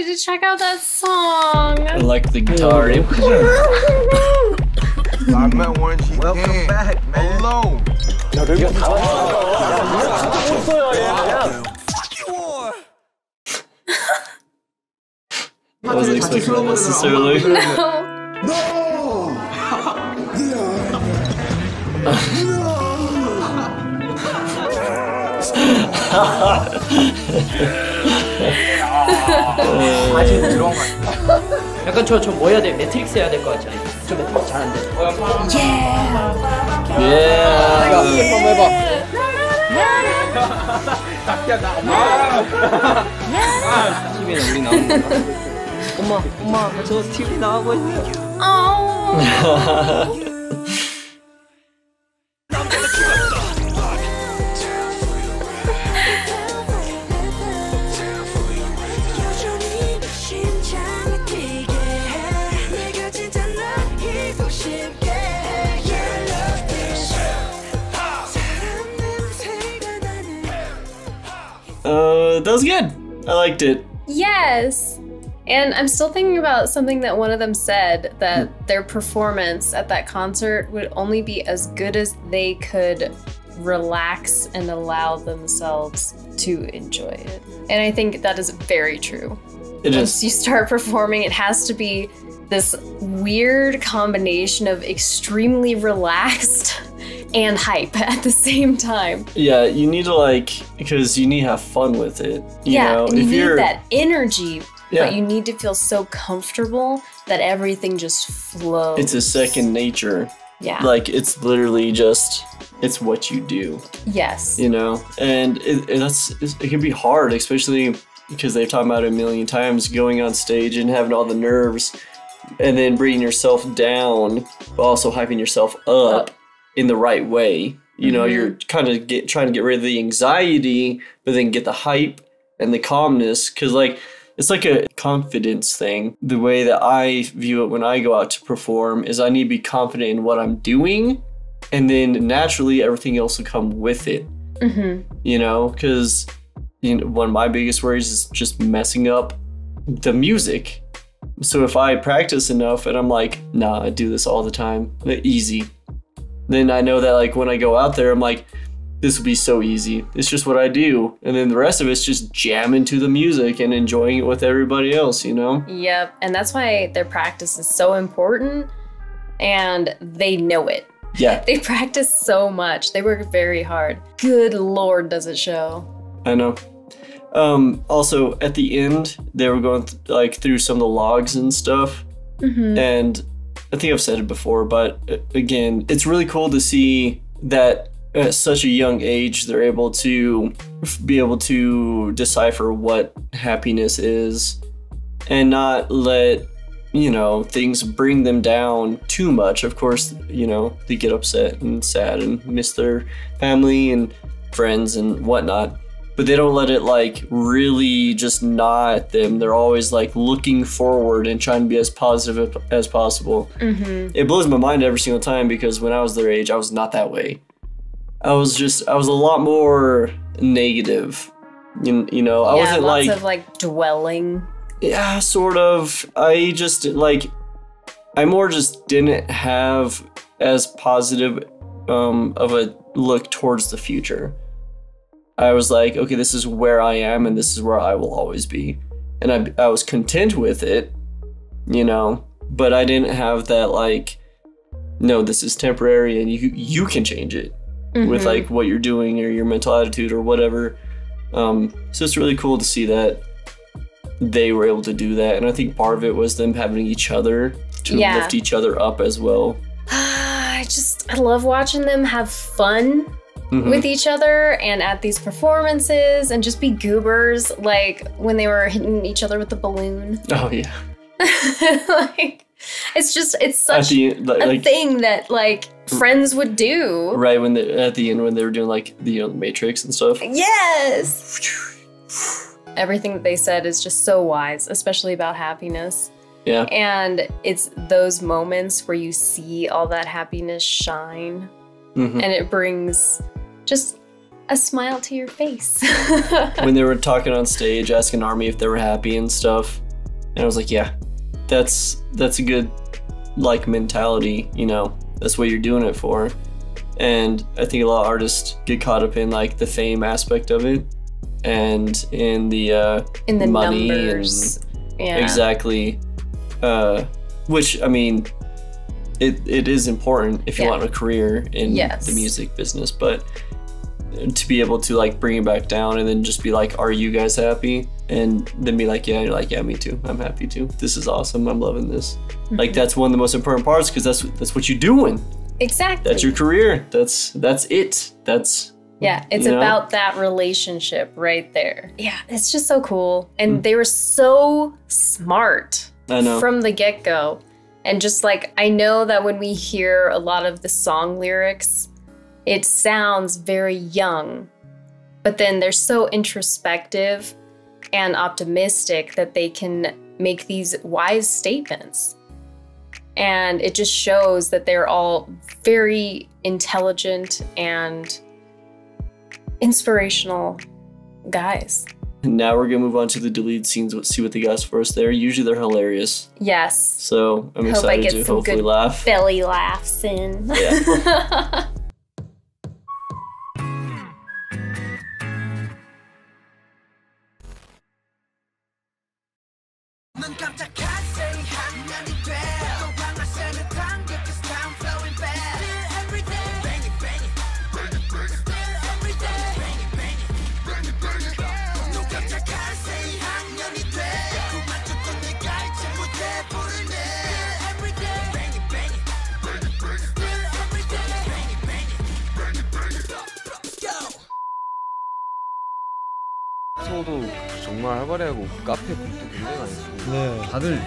Speaker 2: excited to check out that song.
Speaker 1: I like the guitar.
Speaker 15: Welcome back, man. Hello.
Speaker 1: I wasn't expecting that necessarily.
Speaker 13: 아직 들어온 거 같아. 약간 저 뭐 해야 돼? 매트릭스 해야 될 것 같지 않아? 저 매트릭스 잘한대.
Speaker 1: 예.
Speaker 13: 한번 해봐.
Speaker 7: 닭야 나
Speaker 13: TV에 우리 나오는 건가? 엄마, 저 TV 나가고 있어요.
Speaker 1: That was good. I liked it.
Speaker 2: Yes. And I'm still thinking about something that one of them said, that their performance at that concert would only be as good as they could relax and allow themselves to enjoy it. And I think that is very true. Once you start performing, it has to be this weird combination of extremely relaxed and hype at the same time.
Speaker 1: Yeah, you need to because you need to have fun with it. You know?
Speaker 2: And you need that energy,
Speaker 1: Yeah.
Speaker 2: but you need to feel so comfortable that everything just flows.
Speaker 1: It's a second nature.
Speaker 2: Yeah.
Speaker 1: Like, it's literally just, it's what you do.
Speaker 2: Yes.
Speaker 1: You know? And it can be hard, especially because they've talked about it a million times, going on stage and having all the nerves and then bringing yourself down, but also hyping yourself up in the right way. You know, you're kind of trying to get rid of the anxiety, but then get the hype and the calmness. Because, it's like a confidence thing. The way that I view it when I go out to perform is I need to be confident in what I'm doing, and then naturally everything else will come with it. You know, because one of my biggest worries is just messing up the music. So if I practice enough and I'm like, nah, I do this all the time, easy, then I know that when I go out there, I'm like, this will be so easy. It's just what I do. And then the rest of it's just jamming to the music and enjoying it with everybody else, you know?
Speaker 2: Yep. And that's why their practice is so important, and they know it.
Speaker 1: Yeah.
Speaker 2: They practice so much. They work very hard. Good Lord, does it show.
Speaker 1: I know. Also, at the end, they were going through some of the logs and stuff. And I think I've said it before, but again, it's really cool to see that at such a young age, they're able to decipher what happiness is and not let, things bring them down too much. Of course, they get upset and sad and miss their family and friends and whatnot, but they don't let it really just gnaw at them. They're always looking forward and trying to be as positive as possible. It blows my mind every single time, because when I was their age, I was not that way. I was a lot more negative, I wasn't
Speaker 2: lots of dwelling.
Speaker 1: Yeah, sort of. I just I more just didn't have as positive of a look towards the future. I was like, okay, this is where I am and this is where I will always be. And I was content with it, but I didn't have that no, this is temporary and you can change it with what you're doing or your mental attitude or whatever. So it's really cool to see that they were able to do that. And I think part of it was them having each other to lift each other up as well.
Speaker 2: I love watching them have fun with each other and at these performances, and just be goobers, when they were hitting each other with the balloon.
Speaker 1: Oh yeah.
Speaker 2: It's such a thing that friends would do.
Speaker 1: Right, at the end when they were doing the Matrix and stuff.
Speaker 2: Yes. Everything that they said is just so wise, especially about happiness.
Speaker 1: Yeah.
Speaker 2: And it's those moments where you see all that happiness shine, and it brings just a smile to your face.
Speaker 1: When they were talking on stage, asking ARMY if they were happy and stuff, And I was like, yeah, that's a good like mentality, you know, that's what you're doing it for. And I think a lot of artists get caught up in like the fame aspect of it and in the money
Speaker 2: numbers.
Speaker 1: And exactly. Which I mean, it is important if you want a career in the music business, but to be able to like bring it back down and then just be like, are you guys happy? And then be like, yeah, and you're like, yeah, me too. I'm happy too. This is awesome. I'm loving this. Like that's one of the most important parts because that's what you're doing.
Speaker 2: Exactly.
Speaker 1: That's your career. That's it. That's
Speaker 2: it's about that relationship right there. Yeah, it's just so cool. And they were so smart from the get-go. And just like, I know that when we hear a lot of the song lyrics, it sounds very young, but then they're so introspective and optimistic that they can make these wise statements. And it just shows that they're all very intelligent and inspirational guys.
Speaker 1: Now we're gonna move on to the deleted scenes. Let's see what they got for us there. Usually they're hilarious.
Speaker 2: Yes.
Speaker 1: So I'm excited to hopefully laugh.
Speaker 2: Belly laughs in.
Speaker 1: Yeah.
Speaker 12: 도 정말 활발해하고 카페 grup도 굉장히 많이 있고 다들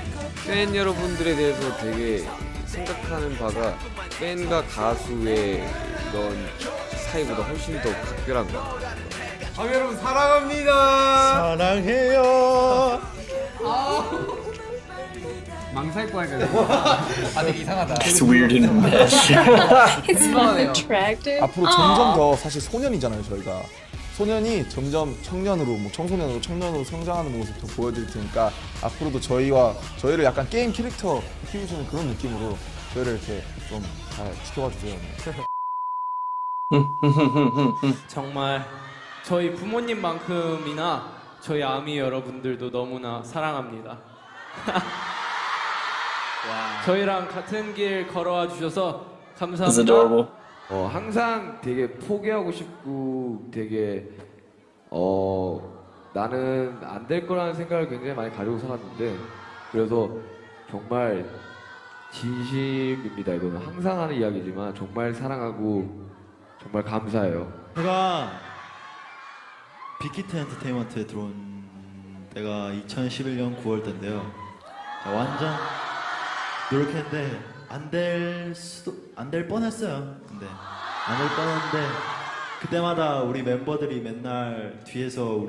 Speaker 12: 팬 여러분들에 대해서 되게 생각하는 바가 팬과 가수의 이런 사이보다 훨씬 더 각별한 것 같아요.
Speaker 9: 아 여러분 사랑합니다. 사랑해요.
Speaker 7: 망사일 거 하니까 되게 이상하다.
Speaker 1: It's weird in mesh.
Speaker 2: It's not attractive.
Speaker 25: 앞으로 점점 더 사실 소년이잖아요 저희가. 소년이 점점 청년으로, 뭐 청소년으로 성장하는 모습 더 보여드릴 테니까 앞으로도 저희를 약간 게임 캐릭터 키우시는 그런 느낌으로 저희를 이렇게 좀 잘 지켜봐 주세요.
Speaker 13: 정말 저희 부모님만큼이나 저희 아미 여러분들도 너무나 사랑합니다. 저희랑 같은 길 걸어와 주셔서 감사합니다.
Speaker 12: 항상 되게 포기하고 싶고 되게 나는 안 될 거라는 생각을 굉장히 많이 가지고 살았는데 그래서 정말 진심입니다. 이거는 항상 하는 이야기지만 정말 사랑하고 정말 감사해요.
Speaker 9: 제가 빅히트 엔터테인먼트에 들어온 때가 2011년 9월 때인데요. 완전 노력했는데 안 될 뻔했어요. 근데 안 될 뻔했는데 그때마다 우리 멤버들이 맨날 뒤에서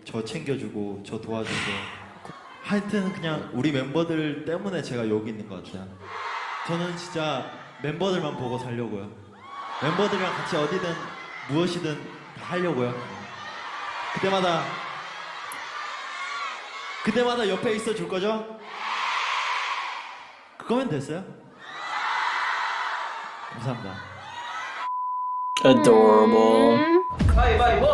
Speaker 9: 저 챙겨주고 저 도와주고 하여튼 그냥 우리 멤버들 때문에 제가 여기 있는 것 같아요. 저는 진짜 멤버들만 보고 살려고요. 멤버들이랑 같이 어디든 무엇이든 다 하려고요. 그때마다 옆에 있어 줄 거죠? 그거면 됐어요? 감사합니다.
Speaker 1: Adorable.
Speaker 7: 가위바위보.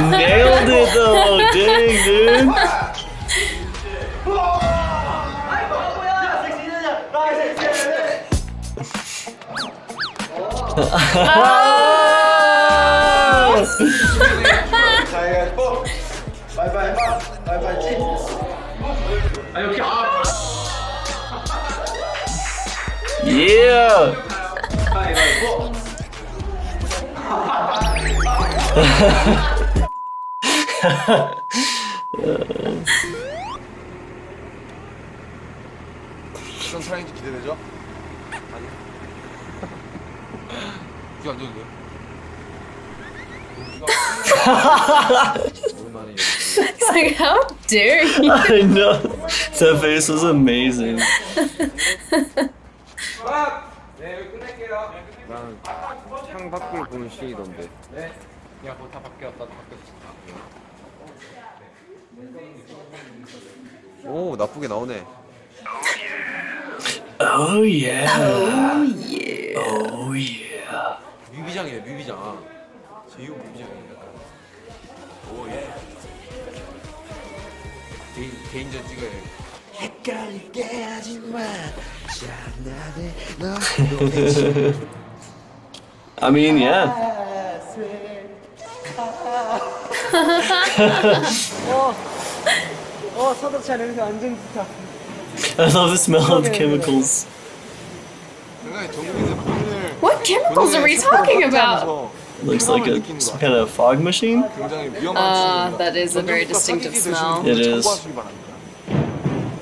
Speaker 1: Nailed it though, dang dude.
Speaker 9: 가위바위보. 바이바이바. 바이바이지. 아 이렇게
Speaker 1: Yeah.
Speaker 9: 가위바위보.
Speaker 12: 어떤 사랑인지 기대되죠? 아니. 이게 안 되는데요? 오랜만에
Speaker 2: He's like, how dare you?
Speaker 1: I know. That face was amazing.
Speaker 12: 난 창 밖을 보는 시이던데.
Speaker 16: 야, 뭐 다 바뀌었다.
Speaker 12: 오, 나쁘게 나오네.
Speaker 1: Oh yeah.
Speaker 2: Oh yeah.
Speaker 1: Oh yeah.
Speaker 16: 뮤비장이네, 뮤비장. 제이홉 뮤비장이네. 오 예. 개인전 찍어야 돼.
Speaker 15: 헷갈리게 하지마.
Speaker 1: I mean, yeah.
Speaker 8: 소독차 냄새 완전 좋다.
Speaker 1: I love the smell of the chemicals.
Speaker 2: What chemicals are we talking about?
Speaker 1: Looks like some kind of fog machine.
Speaker 2: That is a very distinctive smell.
Speaker 1: It is.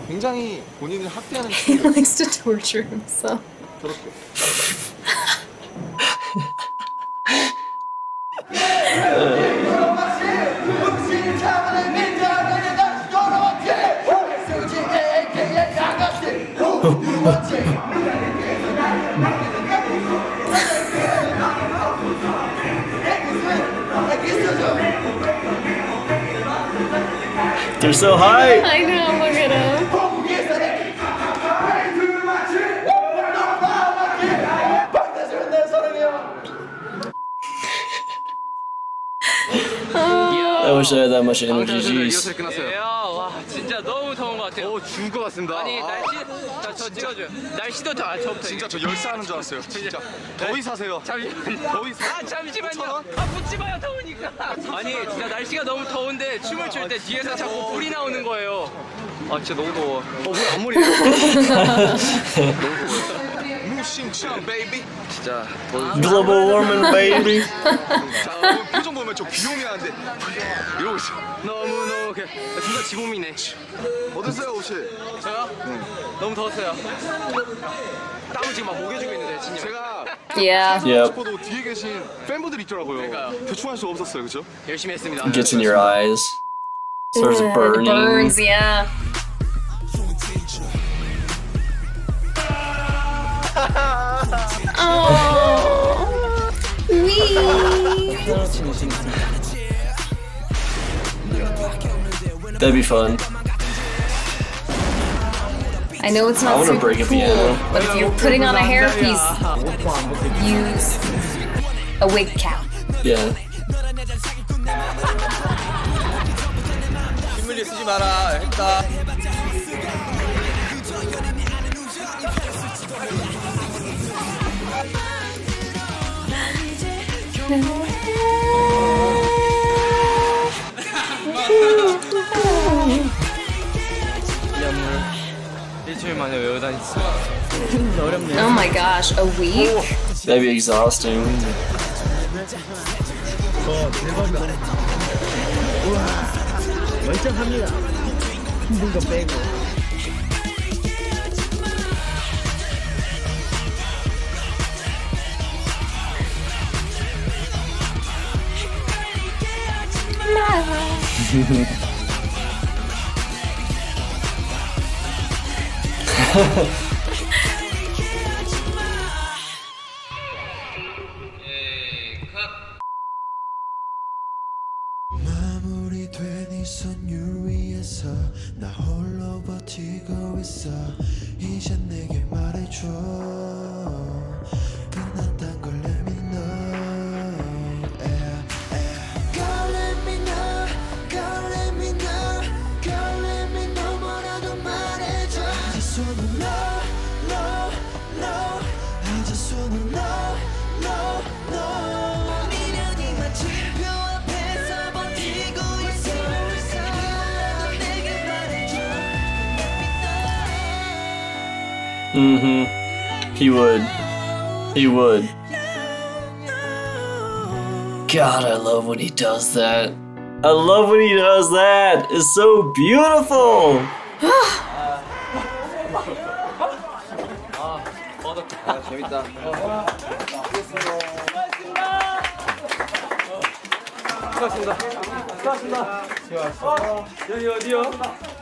Speaker 25: 굉장히 본인을 학대하는
Speaker 2: He likes to torture himself.
Speaker 1: They're so high.
Speaker 2: I know, look at him.
Speaker 1: I wish I had that much energy. Jeez.
Speaker 16: 와, 진짜 너무 더운 것 같아요. 죽을 것 같습니다. 아니, 날씨, 저 찍어줘요. 날씨도 저부터.
Speaker 25: 진짜 저 열사하는 줄 알았어요. 진짜. 더위 사세요.
Speaker 16: 잠시만요.
Speaker 25: 더위 사.
Speaker 16: 잠시만요. 붙지 마요, 더우니까. 아니, 진짜 날씨가 너무 더운데 춤을 출 때 뒤에서 자꾸 불이 나오는 거예요. 아, 진짜 너무 더워. 왜 앞머리
Speaker 25: 무심창 베이비.
Speaker 16: 진짜
Speaker 1: Global warming, baby.
Speaker 25: 자, 표정 보면 저 비염이 하는데 이러고 있어.
Speaker 16: 너무 둘 다 지몸이네.
Speaker 25: 어땠어요 옷이?
Speaker 16: 저요? 네. 너무 더웠어요. 땀을 지금 막 목에 주고 있는데 진짜.
Speaker 25: 제가
Speaker 2: Yeah.
Speaker 25: 싶어도 뒤에 계신 팬분들 있더라고요.
Speaker 16: 그러니까요.
Speaker 25: 대충 할 수 없었어요, 그렇죠?
Speaker 16: 열심히 했습니다.
Speaker 1: It gets in your eyes. Starts burning.
Speaker 2: Burns, yeah. Oh, wee.
Speaker 1: That'd be fun.
Speaker 2: I know it's
Speaker 1: I
Speaker 2: not
Speaker 1: wanna
Speaker 2: super
Speaker 1: break a
Speaker 2: cool,
Speaker 1: piano.
Speaker 2: but if you're putting on a hairpiece, use a wig cap.
Speaker 1: Yeah.
Speaker 16: 빗물리 쓰지 마라. 했다. 일주일 만에 외워다니지.
Speaker 2: Oh my gosh, a week?
Speaker 1: That'd be exhausting.
Speaker 8: 멀쩡합니다. 힘든 거 빼고.
Speaker 15: 마무리된 이 선율 위에서 나 홀로 버티고 있어. 이제 내게 말해줘. 끝났단 걸 let me know. Girl let me know. Girl let me know. Girl let me know. 뭐라도 말해줘. I just wanna know, know, know. I just wanna know, know, know. 미련이 마침표 앞에서 버티고 있어. 이거라도 내게 말해줘.
Speaker 1: He would. He would. God, I love when he does that. I love when he does that. It's so beautiful.
Speaker 12: 재밌다.
Speaker 16: 수고하셨습니다.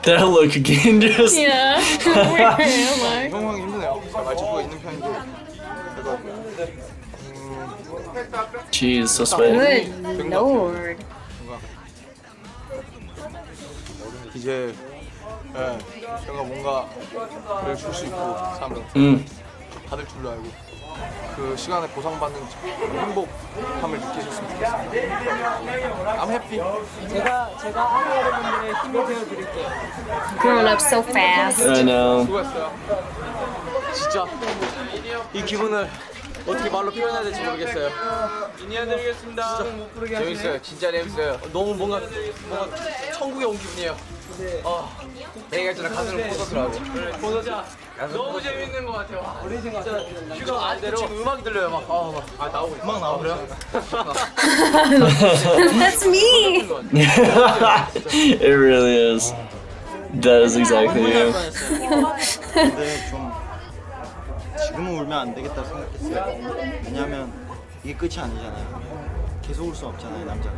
Speaker 1: That look again, just.
Speaker 2: Yeah. Where am I?
Speaker 9: 적응하기 힘드네요. 잘 맞출 수가 있는 편인데.
Speaker 1: Jeez, so sweaty.
Speaker 2: Good lord.
Speaker 9: 이제 제가 뭔가를 줄 수 있고 사람들한테 받을 줄로 알고 그 시간에 보상받는 행복함을 느끼셨으면 좋겠습니다. I'm happy.
Speaker 13: 제가 아미 여러분들의 힘이 되어드릴게요.
Speaker 2: Growing up so fast.
Speaker 1: I know.
Speaker 16: 수고했어요. 진짜 이 기분을 어떻게 말로 표현해야 될지 모르겠어요. 인이어드리겠습니다. 진짜 재밌어요. 진짜 재밌어요. 너무 뭔가 천국에 온 기분이에요. 내가 있잖아 가슴을 포도더라고. 포도자. 너무 재밌는 것 같아요. 우리 진짜 휴가 아직도 지금 음악이 들려요. 막 나오고 있어. 음악 나오고요.
Speaker 2: That's me.
Speaker 1: It really is. That is exactly you.
Speaker 9: 근데 좀 지금은 울면 안 되겠다 생각했어요. 왜냐하면 이게 끝이 아니잖아요. 계속 울 수 없잖아요, 남자가.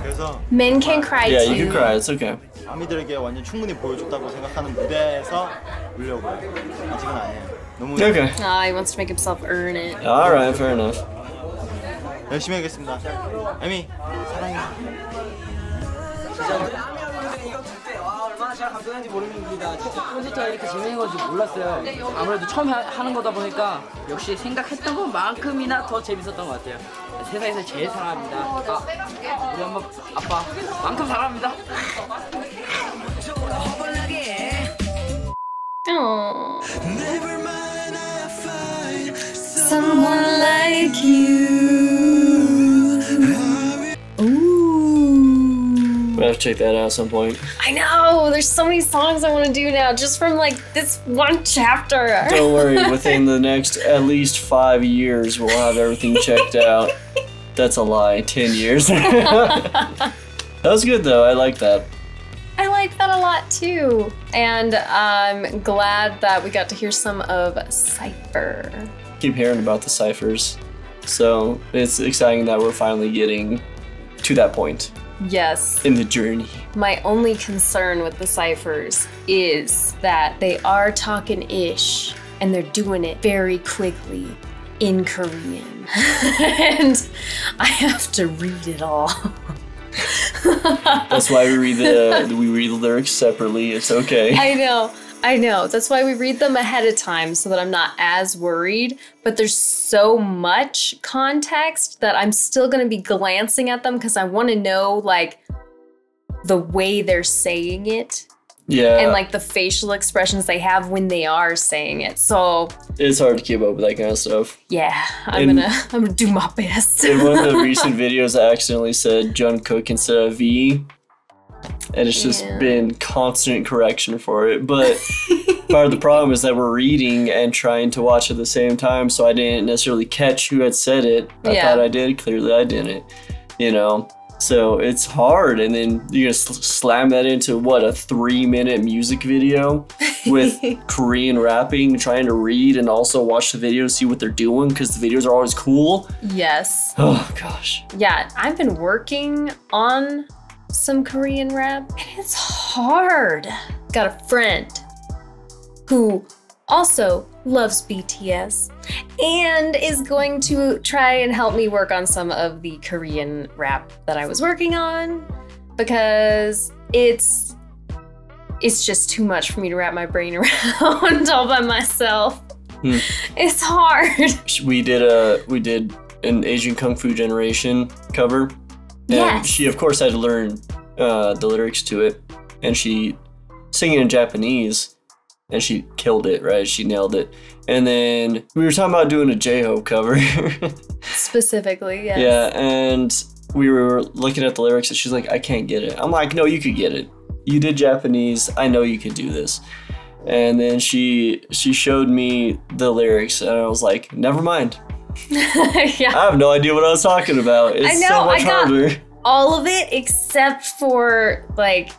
Speaker 9: 그래서
Speaker 2: Men can cry
Speaker 1: Yeah,
Speaker 2: too.
Speaker 1: you can cry. It's okay.
Speaker 9: 아미들에게 완전 충분히 보여줬다고 생각하는 무대에서 울려고요. 아직은 아니에요. 너무
Speaker 1: Okay.
Speaker 2: He wants to make himself earn it.
Speaker 1: All right, fair enough.
Speaker 9: 열심히 하겠습니다. 아미 사랑해.
Speaker 13: 얼마나 잘 감동했는지 모릅니다. 진짜 콘서트가 이렇게 재밌는 건지 몰랐어요. 아무래도 처음 하는 거다 보니까 역시 생각했던 것만큼이나 더 재밌었던 것 같아요. 세상에서 제일 사랑합니다. 우리 엄마, 아빠 만큼 사랑합니다.
Speaker 2: Aww. Someone like you. Ooh.
Speaker 1: We have to check that out at some point.
Speaker 2: I know. There's so many songs I want to do now, just from like this one chapter.
Speaker 1: Don't worry. Within the next at least 5 years, we'll have everything checked out. That's a lie. 10 years. That was good though. I like that.
Speaker 2: I like that a lot too. And I'm glad that we got to hear some of Cypher.
Speaker 1: Keep hearing about the ciphers, so it's exciting that we're finally getting to that point.
Speaker 2: Yes.
Speaker 1: In the journey.
Speaker 2: My only concern with the ciphers is that they are talking ish and they're doing it very quickly in Korean. And I have to read it all.
Speaker 1: That's why we read the lyrics separately. It's okay.
Speaker 2: I know. That's why we read them ahead of time so that I'm not as worried. But there's so much context that I'm still gonna be glancing at them because I want to know like the way they're saying it.
Speaker 1: Yeah.
Speaker 2: And like the facial expressions they have when they are saying it. So
Speaker 1: it's hard to keep up with that kind of stuff.
Speaker 2: yeah, I'm gonna do my best.
Speaker 1: In one of the recent videos, I accidentally said Jungkook instead of V. And it's just been constant correction for it. But part of the problem is that we're reading and trying to watch at the same time, so I didn't necessarily catch who had said it. I thought I did, clearly I didn't, you know? So it's hard, and then you just slam that into, what, a 3-minute music video with Korean rapping, trying to read and also watch the video to see what they're doing, because the videos are always cool.
Speaker 2: Yes.
Speaker 1: Oh, gosh.
Speaker 2: Yeah, I've been working on some Korean rap, and it's hard. Got a friend who also loves BTS and is going to try and help me work on some of the Korean rap that I was working on because it's just too much for me to wrap my brain around all by myself. It's hard.
Speaker 1: We did an Asian Kung Fu Generation cover. And she, of course, had to learn the lyrics to it. And she sang it in Japanese. And she killed it, right? She nailed it. And then we were talking about doing a J-Hope cover.
Speaker 2: Specifically, yes.
Speaker 1: Yeah, and we were looking at the lyrics and she's like, I can't get it. I'm like, no, you could get it. You did Japanese. I know you could do this. And then she showed me the lyrics and I was like, never mind.
Speaker 2: Yeah.
Speaker 1: I have no idea what I was talking about. It's so much harder.
Speaker 2: All of it except for like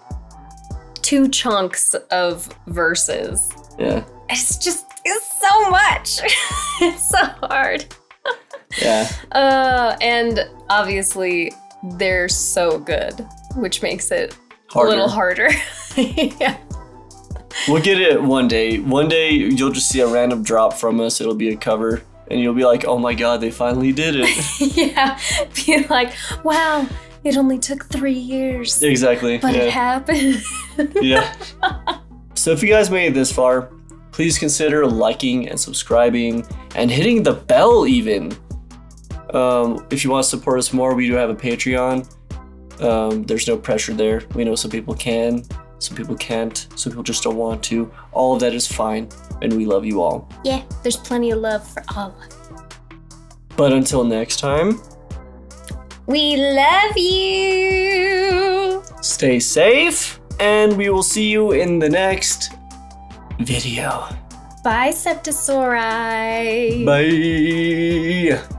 Speaker 2: 2 chunks of verses.
Speaker 1: Yeah.
Speaker 2: It's so much. It's so hard.
Speaker 1: Yeah.
Speaker 2: And obviously they're so good, which makes it a little harder. Yeah.
Speaker 1: We'll get it one day. One day you'll just see a random drop from us. It'll be a cover. And you'll be like, oh my god, they finally did it.
Speaker 2: Yeah. Be like, wow, it only took 3 years.
Speaker 1: Exactly.
Speaker 2: But it happened.
Speaker 1: Yeah. So if you guys made it this far, please consider liking and subscribing and hitting the bell even. If you want to support us more, we do have a Patreon. There's no pressure there. We know some people can, some people can't, some people just don't want to. All of that is fine, and we love you all.
Speaker 2: Yeah, there's plenty of love for all of us.
Speaker 1: But until next time,
Speaker 2: we love you.
Speaker 1: Stay safe, and we will see you in the next video.
Speaker 2: Bye, SeptaSOAREous.
Speaker 1: Bye.